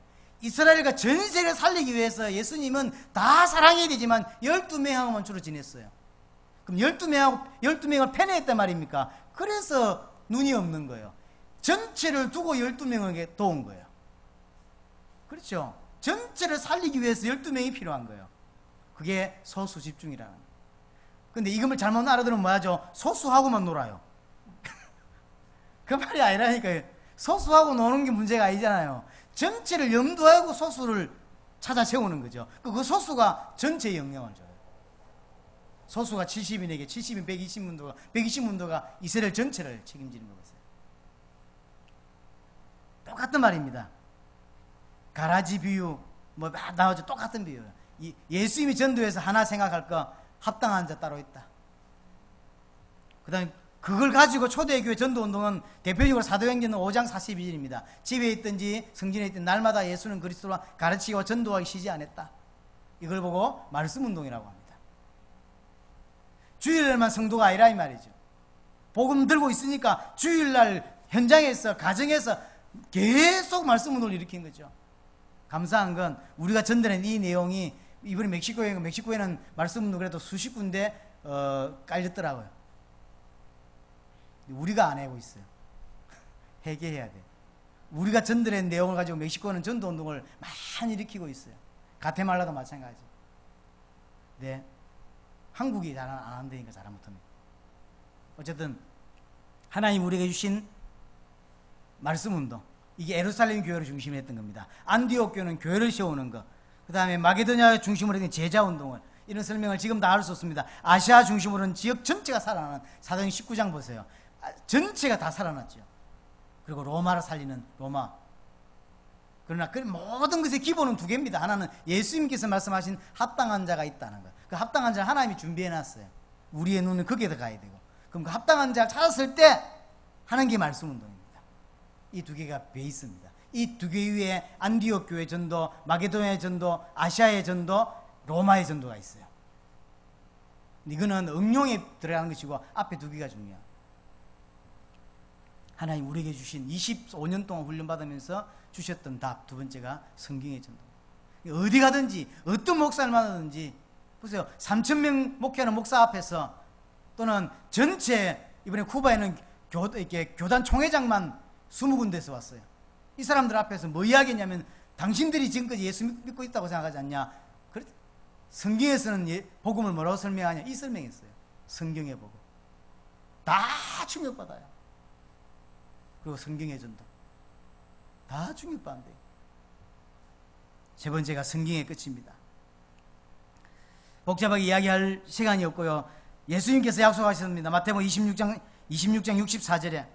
이스라엘과 전 세계를 살리기 위해서 예수님은 다 사랑해야 되지만 12명하고만 주로 지냈어요. 그럼 12명을 패내했단 말입니까? 그래서 눈이 없는 거예요. 전체를 두고 12명에게 도운 거예요. 그렇죠? 전체를 살리기 위해서 12명이 필요한 거예요. 그게 소수 집중이라는 거예요. 근데 이걸 잘못 알아들으면 뭐하죠? 소수하고만 놀아요. 그 말이 아니라니까요. 소수하고 노는 게 문제가 아니잖아요. 전체를 염두하고 소수를 찾아 세우는 거죠. 그 소수가 전체에 영향을 줘요. 소수가 70인에게 70인 120문도가 120문도가 이스라엘 전체를 책임지는 거겠어요. 똑같은 말입니다. 가라지 비유 뭐 나오죠. 똑같은 비유. 예수님이 전도해서 하나 생각할 거 합당한 자 따로 있다. 그다음에 그걸 가지고 초대교회 전도운동은 대표적으로 사도행전 5장 42절입니다. 집에 있든지 성전에 있든 날마다 예수는 그리스도라 가르치고 전도하기 쉬지 않았다. 이걸 보고 말씀운동이라고 합니다. 주일날만 성도가 아니라 이 말이죠. 복음 들고 있으니까 주일날 현장에서 가정에서 계속 말씀운동을 일으킨 거죠. 감사한 건 우리가 전달한 이 내용이 이번에 멕시코에는 말씀운동 그래도 수십 군데 깔렸더라고요. 우리가 안 하고 있어요. 회개해야 돼. 우리가 전달한 내용을 가지고 멕시코는 전도운동을 많이 일으키고 있어요. 가테말라도 마찬가지. 네, 한국이 잘 안 한다니까 잘못합니다. 어쨌든 하나님 우리에게 주신 말씀운동, 이게 예루살렘 교회를 중심으로 했던 겁니다. 안디옥 교회는 교회를 세우는 것, 그 다음에 마게도냐 중심으로 했던 제자운동을, 이런 설명을 지금 다 할 수 없습니다. 아시아 중심으로는 지역 전체가 살아나는 사도행 19장 보세요. 전체가 다 살아났죠. 그리고 로마를 살리는 로마. 그러나 그 모든 것의 기본은 두 개입니다. 하나는 예수님께서 말씀하신 합당한 자가 있다는 것. 그 합당한 자를 하나님이 준비해놨어요. 우리의 눈은 거기에 가야 되고. 그럼 그 합당한 자를 찾았을 때 하는 게 말씀운동입니다. 이 두 개가 베이스입니다. 이 두 개 위에 안디옥 교회 전도, 마게도냐의 전도, 아시아의 전도, 로마의 전도가 있어요. 이거는 응용에 들어가는 것이고 앞에 두 개가 중요합니다. 하나님 우리에게 주신 25년 동안 훈련받으면서 주셨던 답 두 번째가 성경의 전도. 어디 가든지 어떤 목사를 만나든지 보세요. 3,000명 목회하는 목사 앞에서 또는 전체 이번에 쿠바에는 교단 총회장만 20군데에서 왔어요. 이 사람들 앞에서 뭐 이야기했냐면 당신들이 지금까지 예수 믿고 있다고 생각하지 않냐. 성경에서는 복음을 뭐라고 설명하냐. 이 설명했어요. 성경의 복음. 다 충격받아요. 그리고 성경의 전도 다 충격받는데 세 번째가 성경의 끝입니다. 복잡하게 이야기할 시간이 없고요. 예수님께서 약속하셨습니다. 마태복음 26장 64절에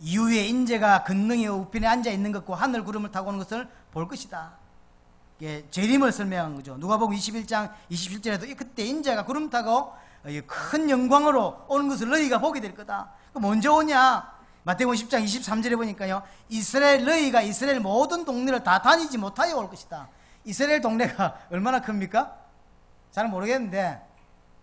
이후에 인재가 건능의 우편에 앉아 있는 것과 하늘 구름을 타고 오는 것을 볼 것이다. 이게 재림을 설명한 거죠. 누가복음 21장 27절에도 그때 인재가 구름 타고 큰 영광으로 오는 것을 너희가 보게 될 거다. 언제 오냐? 마태복음 10장 23절에 보니까요. 너희가 이스라엘 모든 동네를 다 다니지 못하여 올 것이다. 이스라엘 동네가 얼마나 큽니까? 잘 모르겠는데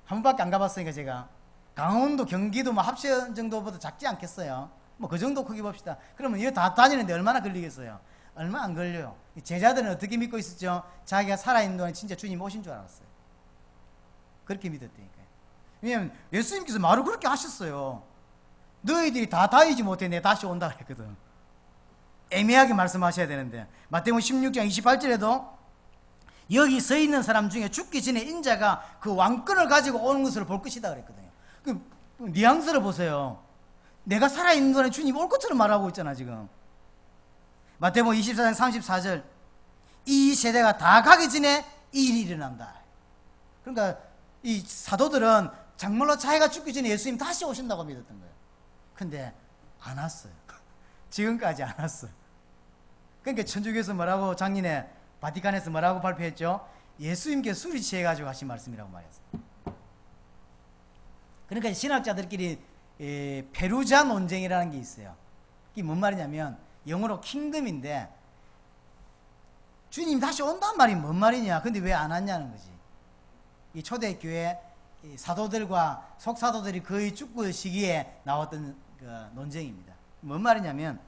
한 번밖에 안 가봤으니까 제가 강원도, 경기도 합천 정도보다 작지 않겠어요. 뭐 그 정도 크기 봅시다. 그러면 이거 다 다니는데 얼마나 걸리겠어요? 얼마 안 걸려요. 제자들은 어떻게 믿고 있었죠? 자기가 살아있는 동안 진짜 주님 오신 줄 알았어요. 그렇게 믿었다니까요. 왜냐하면 예수님께서 말을 그렇게 하셨어요. 너희들이 다 다니지 못해 내 다시 온다 그랬거든. 애매하게 말씀하셔야 되는데 마태복음 16장 28절에도 여기 서 있는 사람 중에 죽기 전에 인자가 그 왕권을 가지고 오는 것을 볼 것이다 그랬거든요. 그 뉘앙스를 보세요. 내가 살아있는 동안에 주님 올 것처럼 말하고 있잖아 지금. 마태복음 24장 34절 이 세대가 다 가기 전에 이 일이 일어난다. 그러니까 이 사도들은 정말로 자기가 죽기 전에 예수님 다시 오신다고 믿었던 거예요. 근데 안 왔어요. 지금까지 안 왔어요. 그러니까 천주교에서 뭐라고 작년에 바티칸에서 뭐라고 발표했죠? 예수님께서 술이 취해가지고 하신 말씀이라고 말했어요. 그러니까 신학자들끼리 페루자 논쟁이라는 게 있어요. 이게 뭔 말이냐면 영어로 킹덤인데 주님 다시 온단 말이 뭔 말이냐. 근데 왜 안 왔냐는 거지. 이 초대교회 사도들과 속사도들이 거의 죽을 시기에 나왔던 그 논쟁입니다. 뭔 말이냐면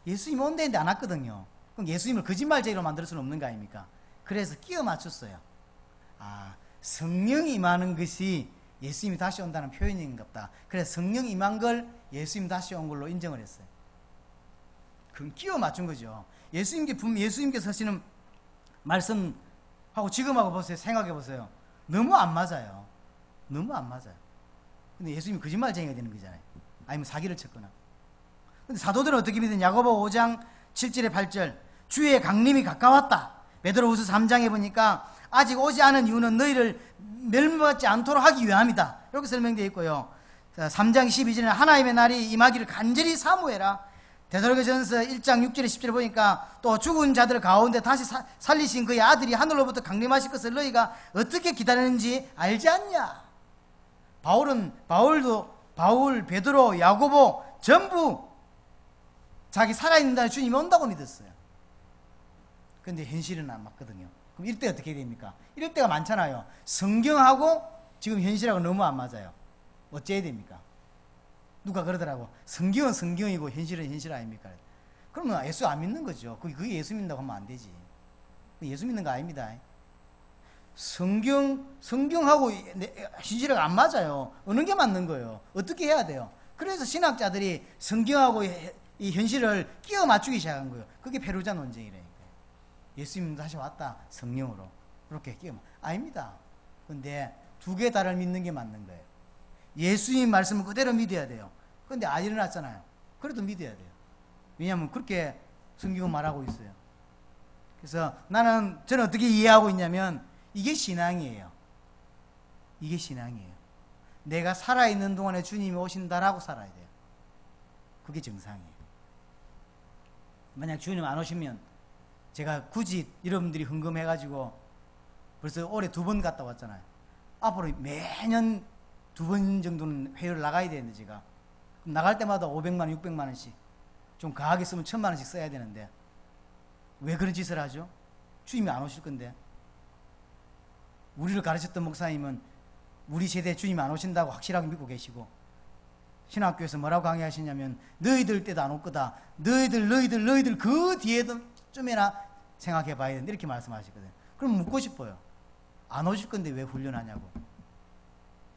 예수님 온다는데 안 왔거든요. 그럼 예수님을 거짓말쟁이로 만들 수는 없는 거 아닙니까? 그래서 끼워 맞췄어요. 성령이 임하는 것이 예수님이 다시 온다는 표현인 것 같다. 그래서 성령이 임한 걸 예수님 다시 온 걸로 인정을 했어요. 그건 끼워 맞춘 거죠. 예수님께서 하시는 말씀하고 지금하고 보세요. 생각해 보세요. 너무 안 맞아요. 너무 안 맞아요. 근데 예수님이 거짓말쟁이가 되는 거잖아요. 아니면 사기를 쳤거나. 근데 사도들은 어떻게 믿는? 야고보 5장 7절에 8절 주의 강림이 가까웠다. 베드로후서 3장에 보니까 아직 오지 않은 이유는 너희를 멸망받지 않도록 하기 위함이다. 이렇게 설명되어 있고요. 3장 12절에 하나님의 날이 임하기를 간절히 사모해라. 데살로니가전서 1장 6절에 10절에 보니까 또 죽은 자들 가운데 다시 살리신 그의 아들이 하늘로부터 강림하실 것을 너희가 어떻게 기다리는지 알지 않냐. 바울, 베드로, 야고보 전부 자기 살아있는 주님이 온다고 믿었어요. 그런데 현실은 안 맞거든요. 그럼 이럴 때 어떻게 됩니까? 이럴 때가 많잖아요. 성경하고 지금 현실하고 너무 안 맞아요. 어째야 됩니까? 누가 그러더라고. 성경은 성경이고 현실은 현실 아닙니까? 그러면 예수 안 믿는 거죠. 그게 예수 믿는다고 하면 안 되지. 예수 믿는 거 아닙니다. 성경하고 현실하고 안 맞아요. 어느 게 맞는 거예요? 어떻게 해야 돼요? 그래서 신학자들이 성경하고 이 현실을 끼워 맞추기 시작한 거예요. 그게 페루자 논쟁이라니까요. 예수님 다시 왔다. 성령으로. 그렇게 끼워 아닙니다. 근데 두 개 다를 믿는 게 맞는 거예요. 예수님 말씀을 그대로 믿어야 돼요. 그런데 안 일어났잖아요. 그래도 믿어야 돼요. 왜냐하면 그렇게 성경은 말하고 있어요. 그래서 저는 어떻게 이해하고 있냐면 이게 신앙이에요. 이게 신앙이에요. 내가 살아있는 동안에 주님이 오신다라고 살아야 돼요. 그게 정상이에요. 만약 주님 안 오시면 제가 굳이 여러분들이 흥금해가지고 벌써 올해 2번 갔다 왔잖아요. 앞으로 매년 2번 정도는 회의를 나가야 되는데 제가 그럼 나갈 때마다 500만 원, 600만 원씩 좀 과하게 쓰면 1000만 원씩 써야 되는데 왜 그런 짓을 하죠? 주님이 안 오실 건데. 우리를 가르쳤던 목사님은 우리 세대에 주님이 안 오신다고 확실하게 믿고 계시고 신학교에서 뭐라고 강의하시냐면 너희들 때도 안 올 거다. 너희들 그 뒤에도 좀이나 생각해 봐야 된다. 이렇게 말씀하시거든요. 그럼 묻고 싶어요. 안 오실 건데 왜 훈련하냐고.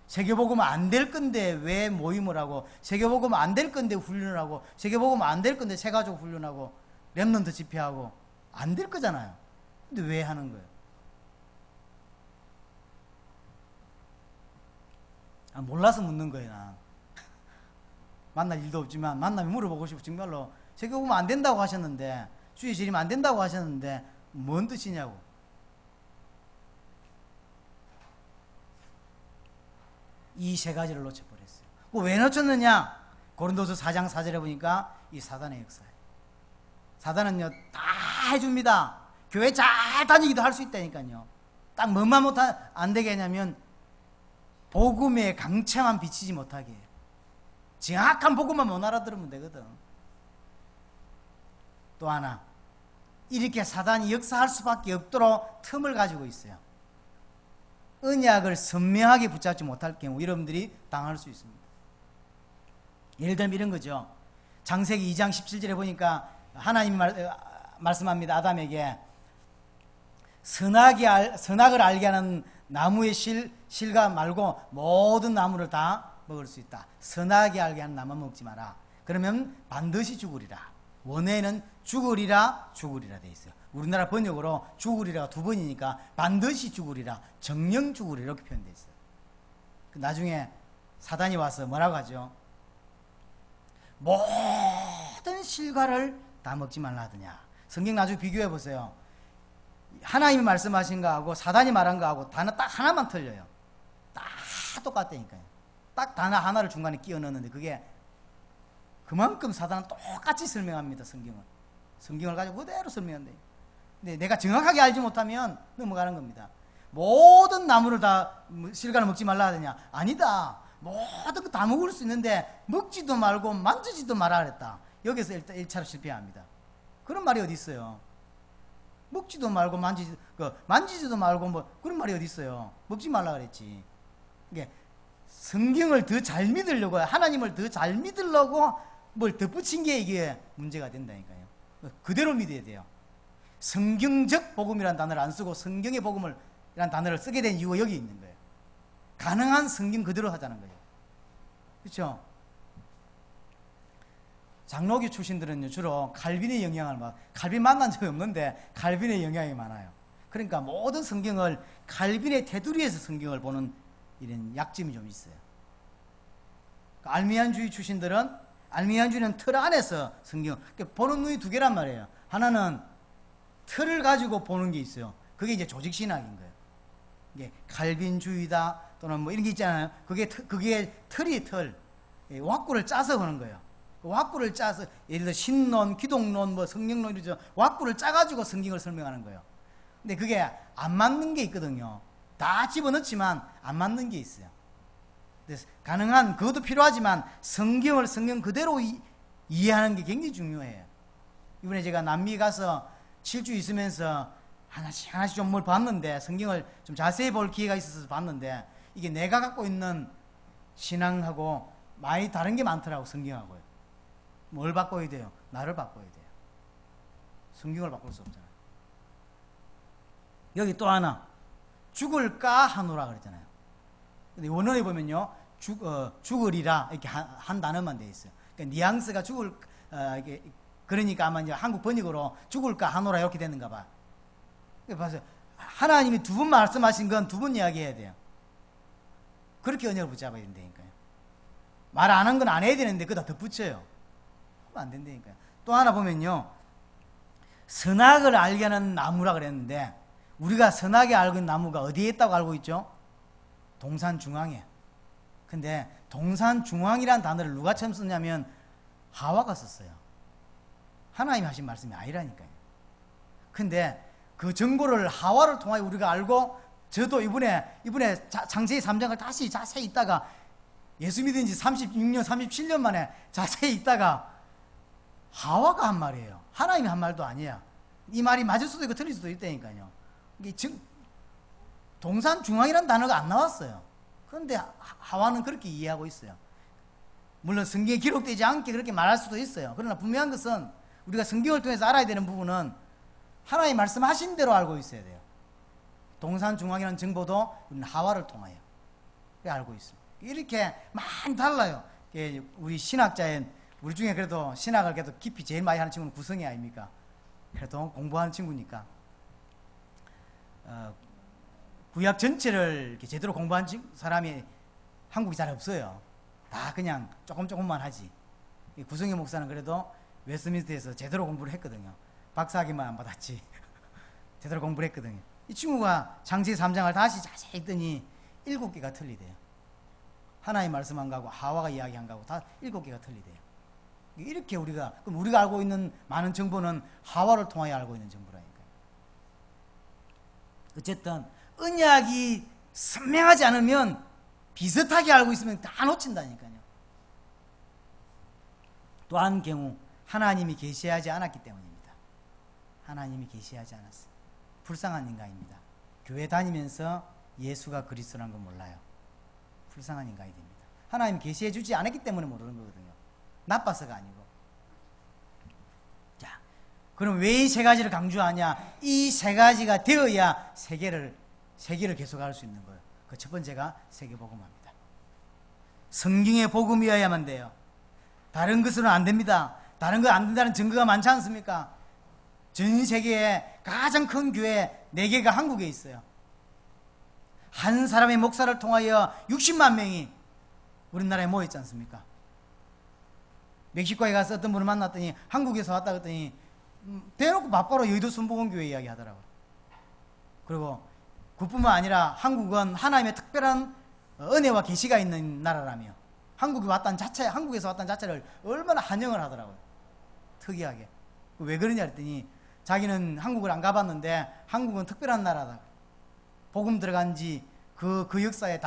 세계복음 안 될 건데 왜 모임을 하고, 세계복음 안 될 건데 훈련을 하고, 세계복음 안 될 건데 새가족 훈련하고 렘넌트 집회하고 안 될 거잖아요. 근데 왜 하는 거예요? 몰라서 묻는 거예요. 나. 만날 일도 없지만 만나면 물어보고 싶고 정말로 세계복음 안 된다고 하셨는데 주의 재림 안 된다고 하셨는데 뭔 뜻이냐고. 이 세 가지를 놓쳐버렸어요. 왜 놓쳤느냐? 고린도서 4장 4절에 보니까 이 사단의 역사예요. 사단은요 다 해줍니다. 교회 잘 다니기도 할 수 있다니까요. 딱 뭐만 안 되게 하냐면 복음의 강체만 비치지 못하게 해요. 정확한 복음만 못 알아들으면 되거든. 또 하나, 이렇게 사단이 역사할 수밖에 없도록 틈을 가지고 있어요. 언약을 선명하게 붙잡지 못할 경우 여러분들이 당할 수 있습니다. 예를 들면 이런 거죠. 창세기 2장 17절에 보니까 하나님이 말씀합니다. 아담에게 선악을 알게 하는 나무의 실과 말고 모든 나무를 다 먹을 수 있다. 선악이 알게 하는 나무 먹지 마라. 그러면 반드시 죽으리라. 원어에는 죽으리라 되어 있어요. 우리나라 번역으로 죽으리라가 2번이니까 반드시 죽으리라, 정령 죽으리라 이렇게 표현되어 있어요. 나중에 사단이 와서 뭐라고 하죠? 모든 실과를 다 먹지 말라 하더냐. 성경 나중에 비교해 보세요. 하나님이 말씀하신 거하고 사단이 말한 거하고 단어 딱 하나만 틀려요. 다 똑같다니까요. 딱 단어 하나를 중간에 끼워 넣었는데 그게 그만큼 사단은 똑같이 설명합니다. 성경을 가지고 그대로 설명한대요. 근데 내가 정확하게 알지 못하면 넘어가는 겁니다. 모든 나무를 다 실과를 먹지 말라 하더냐. 아니다. 모든 거 다 먹을 수 있는데 먹지도 말고 만지지도 말아 그랬다. 여기서 일단 1차로 실패합니다. 그런 말이 어디 있어요? 먹지도 말고 만지지도 말고 뭐 그런 말이 어디 있어요? 먹지 말라 그랬지. 이게 성경을 더 잘 믿으려고, 하나님을 더 잘 믿으려고 뭘 덧붙인 게 이게 문제가 된다니까요. 그대로 믿어야 돼요. 성경적 복음이라는 단어를 안 쓰고 성경의 복음이라는 단어를 쓰게 된 이유가 여기 있는 거예요. 가능한 성경 그대로 하자는 거예요. 그렇죠? 장로교 출신들은 주로 칼빈의 영향을 칼빈 만난 적이 없는데 칼빈의 영향이 많아요. 그러니까 모든 성경을 칼빈의 테두리에서 성경을 보는 이런 약점이 좀 있어요. 알미안주의 출신들은 알미안주의는 틀 안에서 성경, 그러니까 보는 눈이 2개란 말이에요. 하나는 틀을 가지고 보는 게 있어요. 그게 이제 조직신학인 거예요. 이게 칼빈주의다 또는 뭐 이런 게 있잖아요. 그게 틀이 틀. 왁구를 짜서 보는 거예요. 왁구를 짜서 예를 들어 신론, 기독론, 뭐 성경론 이러죠. 왁구를 짜가지고 성경을 설명하는 거예요. 근데 그게 안 맞는 게 있거든요. 다 집어넣지만 안 맞는 게 있어요. 그래서 가능한 그것도 필요하지만 성경을 성경 그대로 이해하는 게 굉장히 중요해요. 이번에 제가 남미 가서 7주 있으면서 하나씩 좀 뭘 봤는데, 성경을 좀 자세히 볼 기회가 있어서 봤는데, 이게 내가 갖고 있는 신앙하고 많이 다른 게 많더라고. 성경하고요. 뭘 바꿔야 돼요? 나를 바꿔야 돼요. 성경을 바꿀 수 없잖아요. 여기 또 하나, 죽을까 하노라 그랬잖아요. 근데 원어에 보면요, 죽으리라 이렇게 한 단어만 돼 있어요. 그러니까 뉘앙스가 이게 그러니까 아마 이제 한국 번역으로 죽을까 하노라 이렇게 되는가 봐. 봐서 하나님이 두 번 말씀하신 건 두 번 이야기해야 돼요. 그렇게 언약을 붙잡아야 된다니까요. 말 안 한 건 안 해야 되는데 그다 덧붙여요. 그러면 안 된다니까요. 또 하나 보면요, 선악을 알게 하는 나무라 그랬는데, 우리가 선악에 알고 있는 나무가 어디에 있다고 알고 있죠? 동산 중앙에. 근데 동산 중앙이라는 단어를 누가 처음 썼냐면 하와가 썼어요. 하나님이 하신 말씀이 아니라니까요. 근데 그 정보를 하와를 통하여 우리가 알고, 저도 이번에 창세기 3장을 다시 자세히 읽다가, 예수 믿은 지 36년 37년 만에 자세히 읽다가 하와가 한 말이에요. 하나님이 한 말도 아니야. 이 말이 맞을 수도 있고 틀릴 수도 있다니까요. 이게 동산 중앙이라는 단어가 안 나왔어요. 그런데 하와는 그렇게 이해하고 있어요. 물론 성경에 기록되지 않게 그렇게 말할 수도 있어요. 그러나 분명한 것은 우리가 성경을 통해서 알아야 되는 부분은 하나님 말씀하신 대로 알고 있어야 돼요. 동산 중앙이라는 정보도 우리는 하와를 통하여 알고 있습니다. 이렇게 많이 달라요. 우리 신학자인, 우리 중에 그래도 신학을 그래도 깊이 제일 많이 하는 친구는 구성이 아닙니까? 그래도 공부하는 친구니까. 구약 전체를 이렇게 제대로 공부한 사람이 한국에 잘 없어요. 다 그냥 조금만 하지. 구성의 목사는 그래도 웨스트민스터에서 제대로 공부를 했거든요. 박사학위만 안 받았지. 제대로 공부를 했거든요. 이 친구가 창세기 3장을 다시 자세히 읽더니 7개가 틀리대요. 하나님 말씀한 거하고 하와가 이야기한 거하고 다 7개가 틀리대요. 이렇게 그럼 우리가 알고 있는 많은 정보는 하와를 통하여 알고 있는 정보라니까요. 어쨌든 언약이 선명하지 않으면 비슷하게 알고 있으면 다 놓친다니까요. 또 한 경우, 하나님이 계시하지 않았기 때문입니다. 하나님이 계시하지 않았어요. 불쌍한 인간입니다. 교회 다니면서 예수가 그리스도라는 걸 몰라요. 불쌍한 인간이 됩니다. 하나님이 계시해 주지 않았기 때문에 모르는 거거든요. 나빠서가 아니고. 자, 그럼 왜 이 세 가지를 강조하냐? 이 세 가지가 되어야 세계를 계속할 수 있는 거예요. 그 첫 번째가 세계복음화입니다. 성경의 복음이어야만 돼요. 다른 것으로는 안 됩니다. 다른 거 안 된다는 증거가 많지 않습니까? 전 세계에 가장 큰 교회 4개가 한국에 있어요. 한 사람의 목사를 통하여 60만 명이 우리나라에 모였지 않습니까? 멕시코에 가서 어떤 분을 만났더니 한국에서 왔다 그랬더니 대놓고 맞바로 여의도 순복음교회 이야기 하더라고요. 그리고 그뿐만 아니라 한국은 하나님의 특별한 은혜와 계시가 있는 나라라며 한국에서 왔다는 자체를 얼마나 환영을 하더라고요. 특이하게. 왜 그러냐 했더니 자기는 한국을 안 가봤는데 한국은 특별한 나라다. 복음 들어간 지 그 역사에,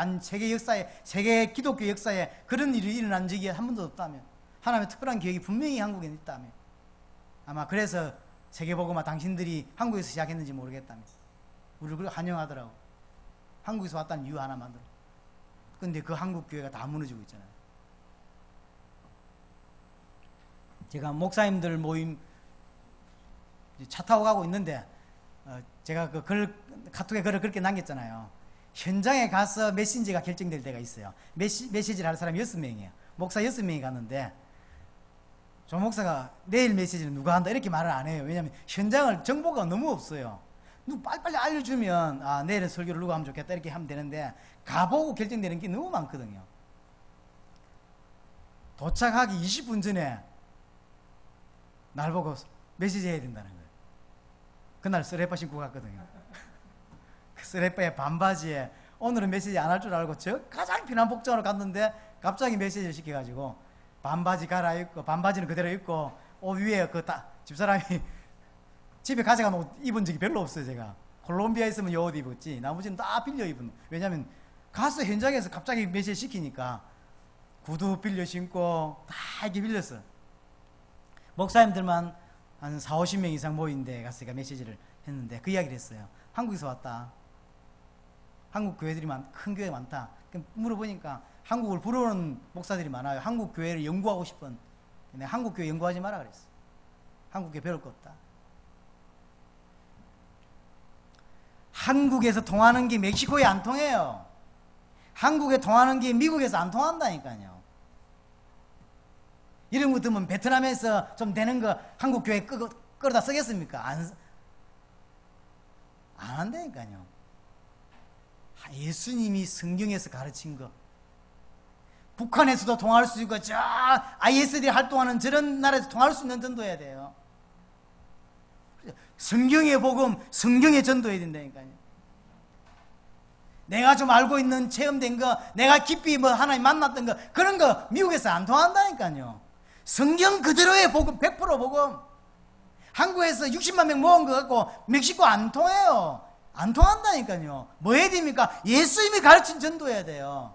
세계 기독교 역사에 그런 일이 일어난 적이 한 번도 없다며. 하나님의 특별한 계획이 분명히 한국에 있다며. 아마 그래서 세계복음화 당신들이 한국에서 시작했는지 모르겠다며. 우리를 그렇게 환영하더라고. 한국에서 왔다는 이유 하나만으로. 근데 그 한국 교회가 다 무너지고 있잖아요. 제가 목사님들 모임 차 타고 가고 있는데 제가 카톡에 글을 그렇게 남겼잖아요. 현장에 가서 메신저가 결정될 때가 있어요. 메시지를 할 사람이 6명이에요. 목사 6명이 갔는데 조 목사가 내일 메시지는 누가 한다 이렇게 말을 안 해요. 왜냐하면 현장을 정보가 너무 없어요. 빨리빨리 알려주면 내일은 설교를 누가 하면 좋겠다 이렇게 하면 되는데 가보고 결정되는 게 너무 많거든요. 도착하기 20분 전에 날 보고 메시지 해야 된다는 거예요. 그날 쓰레빠 신고 갔거든요. 그 쓰레빠에 반바지에 오늘은 메시지 안 할 줄 알고 저 가장 편한 복장으로 갔는데 갑자기 메시지를 시켜가지고 반바지 갈아입고 반바지는 그대로 입고 옷 위에 집사람이 집에 가져간 옷 입은 적이 별로 없어요. 제가 콜롬비아에 있으면 이 옷 입었지 나머지는 다 빌려 입은. 왜냐면 가서 현장에서 갑자기 메시지 시키니까 구두 빌려 신고 다 이렇게 빌렸어. 목사님들만 한 4, 50명 이상 모인데 가서 메시지를 했는데 그 이야기를 했어요. 한국에서 왔다. 한국 교회들이 큰 교회 많다. 물어보니까 한국을 부러워하는 목사들이 많아요. 한국 교회를 연구하고 싶은. 근데 한국 교회 연구하지 마라 그랬어. 한국 교회 배울 거 없다. 한국에서 통하는 게 멕시코에 안 통해요. 한국에 통하는 게 미국에서 안 통한다니까요. 이런 거 들으면 베트남에서 좀 되는 거 한국 교회 끌어다 쓰겠습니까? 안 한다니까요. 예수님이 성경에서 가르친 거. 북한에서도 통할 수 있고 저 IS들이 활동하는 저런 나라에서 통할 수 있는 전도해야 돼요. 성경의 복음, 성경의 전도해야 된다니까요. 내가 좀 알고 있는 체험된 거, 내가 깊이 하나님 만났던 거, 그런 거 미국에서 안 통한다니까요. 성경 그대로의 복음, 100% 복음. 한국에서 60만 명 모은 거 갖고 멕시코 안 통해요. 안 통한다니까요. 뭐 해야 됩니까? 예수님이 가르친 전도해야 돼요.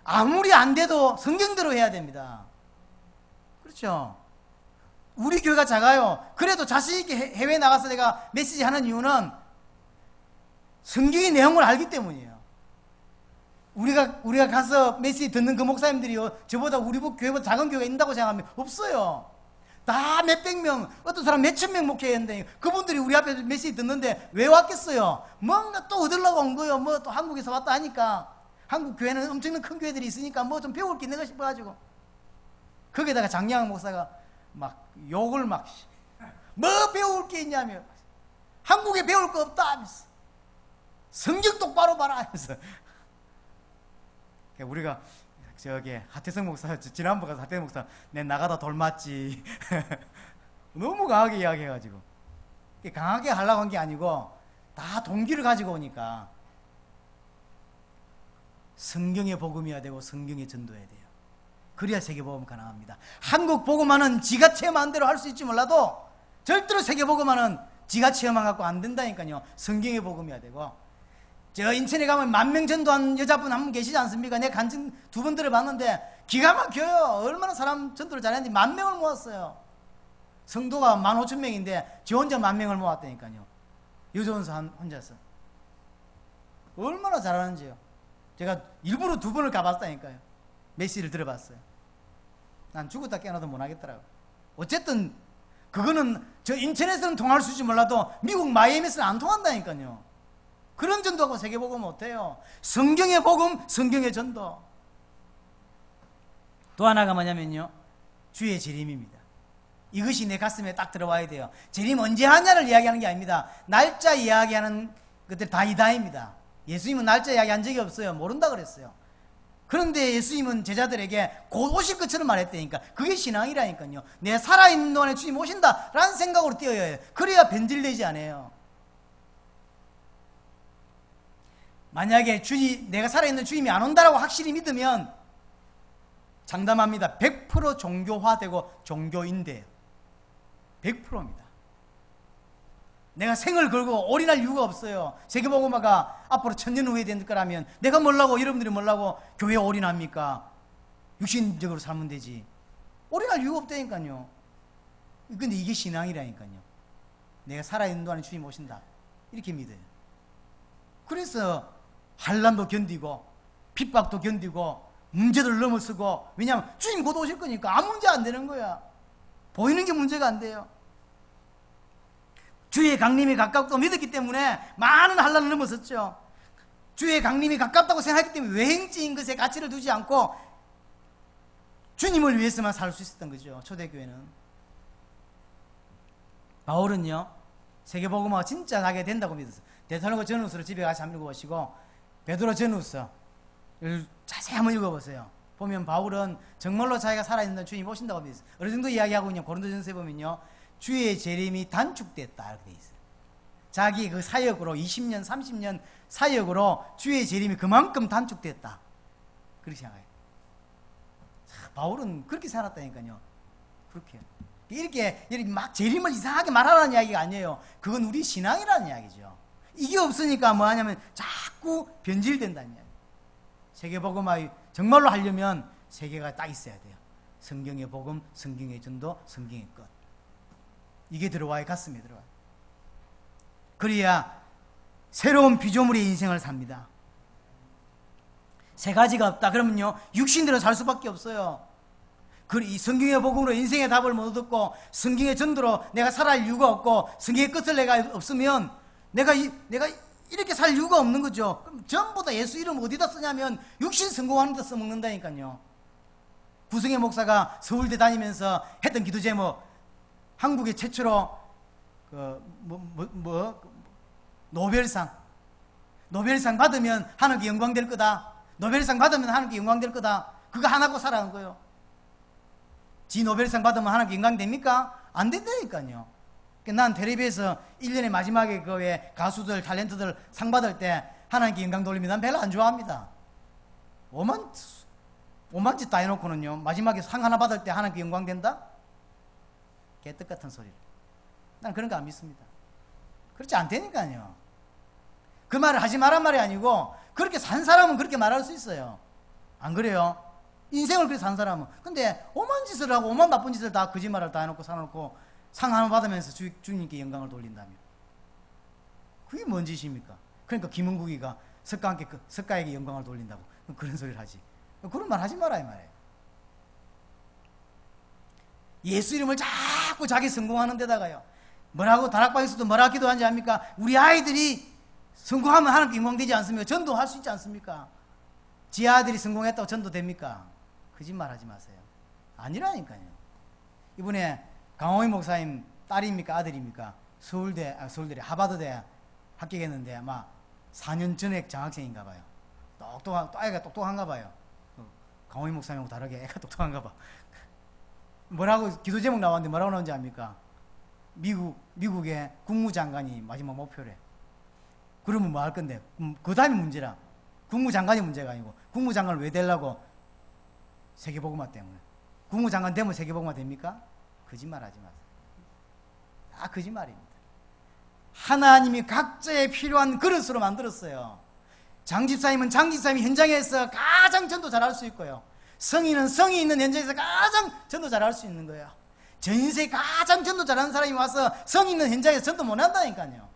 아무리 안 돼도 성경대로 해야 됩니다. 그렇죠? 우리 교회가 작아요. 그래도 자신있게 해외에 나가서 내가 메시지 하는 이유는 성경의 내용을 알기 때문이에요. 우리가 가서 메시지 듣는 그 목사님들이요, 저보다 우리 교회보다 작은 교회가 있다고 생각하면 없어요. 다 몇백 명, 어떤 사람 몇천 명 목회했는데 그분들이 우리 앞에 메시지 듣는데 왜 왔겠어요? 뭔가 또 얻으려고 온 거예요. 뭐 또 한국에서 왔다 하니까. 한국 교회는 엄청난 큰 교회들이 있으니까 뭐 좀 배울 게 있는 가 싶어가지고. 거기다가 장량한 목사가 막 욕을 뭐 배울 게 있냐며. 한국에 배울 거 없다 하면서. 성경 똑바로 봐라 하면서. 우리가 저기 하태성 목사, 지난번 가서 하태성 목사 내 나가다 돌 맞지. 너무 강하게 이야기해가지고. 강하게 하려고 한 게 아니고 다 동기를 가지고 오니까 성경의 복음이어야 되고 성경의 전도해야 돼요. 그래야 세계복음 가능합니다. 한국 복음화는 지가 체험한 대로 할 수 있지 몰라도 절대로 세계복음화는 지가 체험한 갖고 안 된다니까요. 성경의 복음이어야 되고. 저 인천에 가면 10,000명 전도한 여자분 한 분 계시지 않습니까? 내가 간증 2번 들어봤는데 기가 막혀요. 얼마나 사람 전도를 잘했는지 10,000명을 모았어요. 성도가 15,000명인데 저 혼자 10,000명을 모았다니까요. 여자원사 혼자서. 얼마나 잘하는지요. 제가 일부러 2번을 가봤다니까요. 메시지를 들어봤어요. 난 죽었다 깨어나도 못하겠더라고. 어쨌든 그거는 저 인천에서는 통할 수 있을지 몰라도 미국 마이애미에서는 안 통한다니까요. 그런 전도하고 세계복음 못해요. 성경의 복음, 성경의 전도. 또 하나가 뭐냐면요, 주의 재림입니다. 이것이 내 가슴에 딱 들어와야 돼요. 재림 언제 하냐를 이야기하는 게 아닙니다. 날짜 이야기하는 것들 다 이다입니다. 예수님은 날짜 이야기한 적이 없어요. 모른다 그랬어요. 그런데 예수님은 제자들에게 곧 오실 것처럼 말했다니까. 그게 신앙이라니까요. 내 살아있는 동안에 주님 오신다라는 생각으로 뛰어야 해요. 그래야 변질되지 않아요. 만약에 내가 살아있는 주님이 안 온다라고 확실히 믿으면 장담합니다. 100% 종교화되고 종교인돼요. 100%입니다. 내가 생을 걸고 올인할 이유가 없어요. 세계복음화가 앞으로 1000년 후에 될 거라면 내가 뭐라고, 여러분들이 뭐라고 교회에 올인합니까? 육신적으로 살면 되지. 올인할 이유가 없다니까요. 근데 이게 신앙이라니까요. 내가 살아있는 동안에 주님 오신다, 이렇게 믿어요. 그래서 환난도 견디고 핍박도 견디고 문제들 넘어서고. 왜냐하면 주님 곧 오실 거니까 아무 문제 안 되는 거야. 보이는 게 문제가 안 돼요. 주의 강림이 가깝다고 믿었기 때문에 많은 환난을 넘었었죠. 주의 강림이 가깝다고 생각했기 때문에 외행적인 것에 가치를 두지 않고 주님을 위해서만 살 수 있었던 거죠. 초대교회는. 바울은요, 세계복음화가 진짜 나게 된다고 믿었어요. 데살로니가 전후서를 집에 가서 한번 읽어보시고 베드로 전후서를 자세히 한번 읽어보세요. 보면 바울은 정말로 자기가 살아있는 주님 오신다고 믿었어요. 어느 정도 이야기하고 있냐, 고린도전서에 보면요, 주의 재림이 단축됐다 이렇게 돼 있어요. 자기 그 사역으로 20년, 30년 사역으로 주의 재림이 그만큼 단축됐다. 그렇게 생각해요. 바울은 그렇게 살았다니까요. 그렇게. 이렇게 막 재림을 이상하게 말하라는 이야기가 아니에요. 그건 우리 신앙이라는 이야기죠. 이게 없으니까 뭐 하냐면 자꾸 변질된다는 이야기. 세계복음화 정말로 하려면 세 개가 딱 있어야 돼요. 성경의 복음, 성경의 전도, 성경의 끝. 이게 들어와야 가슴에 들어와요. 그래야 새로운 피조물의 인생을 삽니다. 세 가지가 없다 그러면요, 육신대로 살 수밖에 없어요. 이 성경의 복음으로 인생의 답을 못 얻고 성경의 전도로 내가 살아갈 이유가 없고 성경의 끝을 내가 없으면 내가 이렇게 살 이유가 없는 거죠. 그럼 전부 다 예수 이름 어디다 쓰냐면 육신 성공하는 데 써먹는다니까요. 구성의 목사가 서울대 다니면서 했던 기도 제목, 한국의 최초로 노벨상 받으면 하나님께 영광 될 거다. 노벨상 받으면 하나님께 영광 될 거다. 그거 하나고 살아간 거예요. 지 노벨상 받으면 하나님께 영광 됩니까? 안 된다니까요. 난 텔레비에서 1년의 마지막에 그 왜 가수들, 탤런트들 상 받을 때 하나님께 영광 돌리면 난 별로 안 좋아합니다. 오만 짓 다 해놓고는요, 마지막에 상 하나 받을 때 하나님께 영광 된다? 개떡 같은 소리를. 난 그런 거 안 믿습니다. 그렇지 않다니까요. 그 말을 하지 말란 말이 아니고 그렇게 산 사람은 그렇게 말할 수 있어요. 안 그래요? 인생을 그렇게 산 사람은. 근데 오만 짓을 하고 오만 나쁜 짓을 다 거짓말을 다 해놓고 사놓고 상 하나 받으면서 주님께 영광을 돌린다며. 그게 뭔 짓입니까? 그러니까 김은국이가 석가에게 영광을 돌린다고 그런 소리를 하지. 그런 말 하지 마라 이 말이에요. 예수 이름을 자꾸 자기 성공하는 데다가요, 뭐라고 다락방에서도 뭐라 기도하는지 압니까? 우리 아이들이 성공하면 하나님께 영광되지 않습니까? 전도할 수 있지 않습니까? 지 아들이 성공했다고 전도됩니까? 거짓말 하지 마세요. 아니라니까요. 이번에 강호희 목사님 딸입니까? 아들입니까? 서울대 하버드대 합격했는데 아마 4년 전에 장학생인가 봐요. 애가 똑똑한가 봐요. 강호희 목사님하고 다르게 애가 똑똑한가 봐. 뭐라고 기도 제목 나왔는데 뭐라고 나오는지 압니까? 미국의 국무장관이 마지막 목표래. 그러면 뭐 할 건데? 그 다음이 문제라. 국무장관이 문제가 아니고 국무장관을 왜 되려고? 세계복음화 때문에. 국무장관 되면 세계복음화 됩니까? 거짓말 하지 마세요. 다 거짓말입니다. 하나님이 각자의 필요한 그릇으로 만들었어요. 장집사님은 장집사님이 현장에서 가장 전도 잘할 수 있고요, 성인은 성이 있는 현장에서 가장 전도 잘할 수 있는 거예요. 전세에 가장 전도 잘하는 사람이 와서 성이 있는 현장에서 전도 못 한다니까요.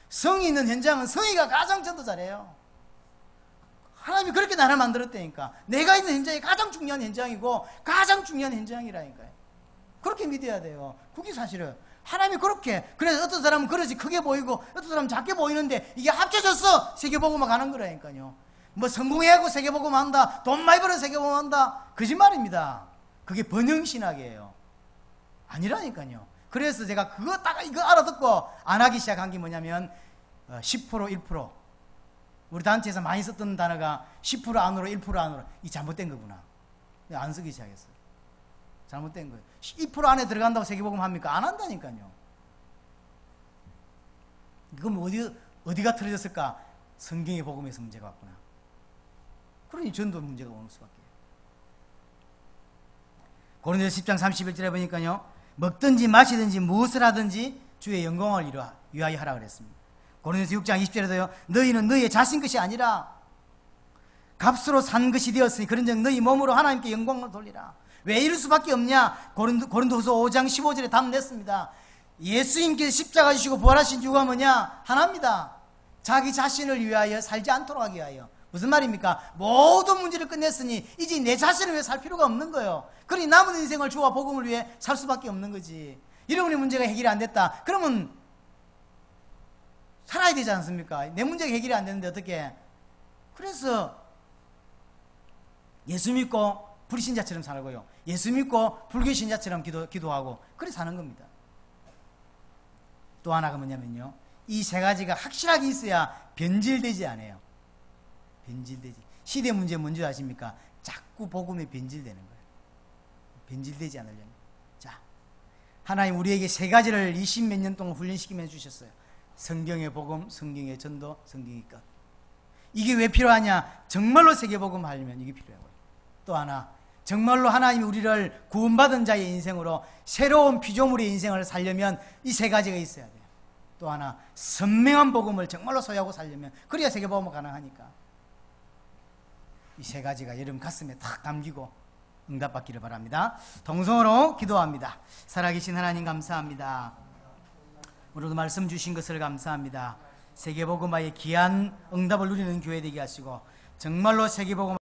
성이 있는 현장은 성이가 가장 전도 잘해요. 하나님이 그렇게 나를 만들었다니까. 내가 있는 현장이 가장 중요한 현장이고 가장 중요한 현장이라니까요. 그렇게 믿어야 돼요. 그게 사실은 하나님이 그렇게. 그래서 어떤 사람은 그러지 크게 보이고 어떤 사람은 작게 보이는데 이게 합쳐져서 세계복음화 가는 거라니까요. 뭐 성공해하고 세계복음화 한다, 돈 많이 벌어 세계복음화 한다, 거짓말입니다. 그게 번영신학이에요. 아니라니까요. 그래서 제가 이거 알아듣고 안 하기 시작한 게 뭐냐면 10% 1%. 우리 단체에서 많이 썼던 단어가 10% 안으로 1% 안으로. 이 잘못된 거구나. 안 쓰기 시작했어요. 잘못된 거예요. 2% 안에 들어간다고 세계복음 합니까? 안 한다니까요. 그럼 어디가 틀어졌을까? 성경의 복음에서 문제가 왔구나. 그러니 전도 문제가 오는 수밖에. 고린도서 10장 31절에 보니까요, 먹든지 마시든지 무엇을 하든지 주의 영광을 위하여 하라 그랬습니다. 고린도서 6장 20절에도요, 너희는 너희의 자신 것이 아니라 값으로 산 것이 되었으니 그런즉 너희 몸으로 하나님께 영광을 돌리라. 왜 이럴 수밖에 없냐? 고린도서 5장 15절에 답 냈습니다. 예수님께서 십자가 지시고 부활하신 이유가 뭐냐? 하나입니다. 자기 자신을 위하여 살지 않도록 하기 위하여. 무슨 말입니까? 모든 문제를 끝냈으니 이제 내 자신을 위해 살 필요가 없는 거예요. 그러니 남은 인생을 주와 복음을 위해 살 수밖에 없는 거지. 여러분의 문제가 해결이 안 됐다 그러면 살아야 되지 않습니까? 내 문제가 해결이 안 되는데 어떻게? 그래서 예수 믿고 불신자처럼 살고요, 예수 믿고 불교신자처럼 기도하고 그래 사는 겁니다. 또 하나가 뭐냐면요, 이 세 가지가 확실하게 있어야 변질되지 않아요. 변질되지. 시대 문제 뭔지 아십니까? 자꾸 복음에 변질되는 거예요. 변질되지 않으려면. 자, 하나님 우리에게 세 가지를 20몇 년 동안 훈련시키며 주셨어요. 성경의 복음, 성경의 전도, 성경의 끝. 이게 왜 필요하냐? 정말로 세계복음 하려면 이게 필요하고요. 또 하나, 정말로 하나님이 우리를 구원받은 자의 인생으로 새로운 피조물의 인생을 살려면 이 세 가지가 있어야 돼요. 또 하나, 선명한 복음을 정말로 소유하고 살려면, 그래야 세계복음이 가능하니까. 이 세 가지가 여러분 가슴에 탁 담기고 응답받기를 바랍니다. 동성으로 기도합니다. 살아계신 하나님 감사합니다. 오늘도 말씀 주신 것을 감사합니다. 세계복음화의 귀한 응답을 누리는 교회 되게 하시고 정말로 세계복음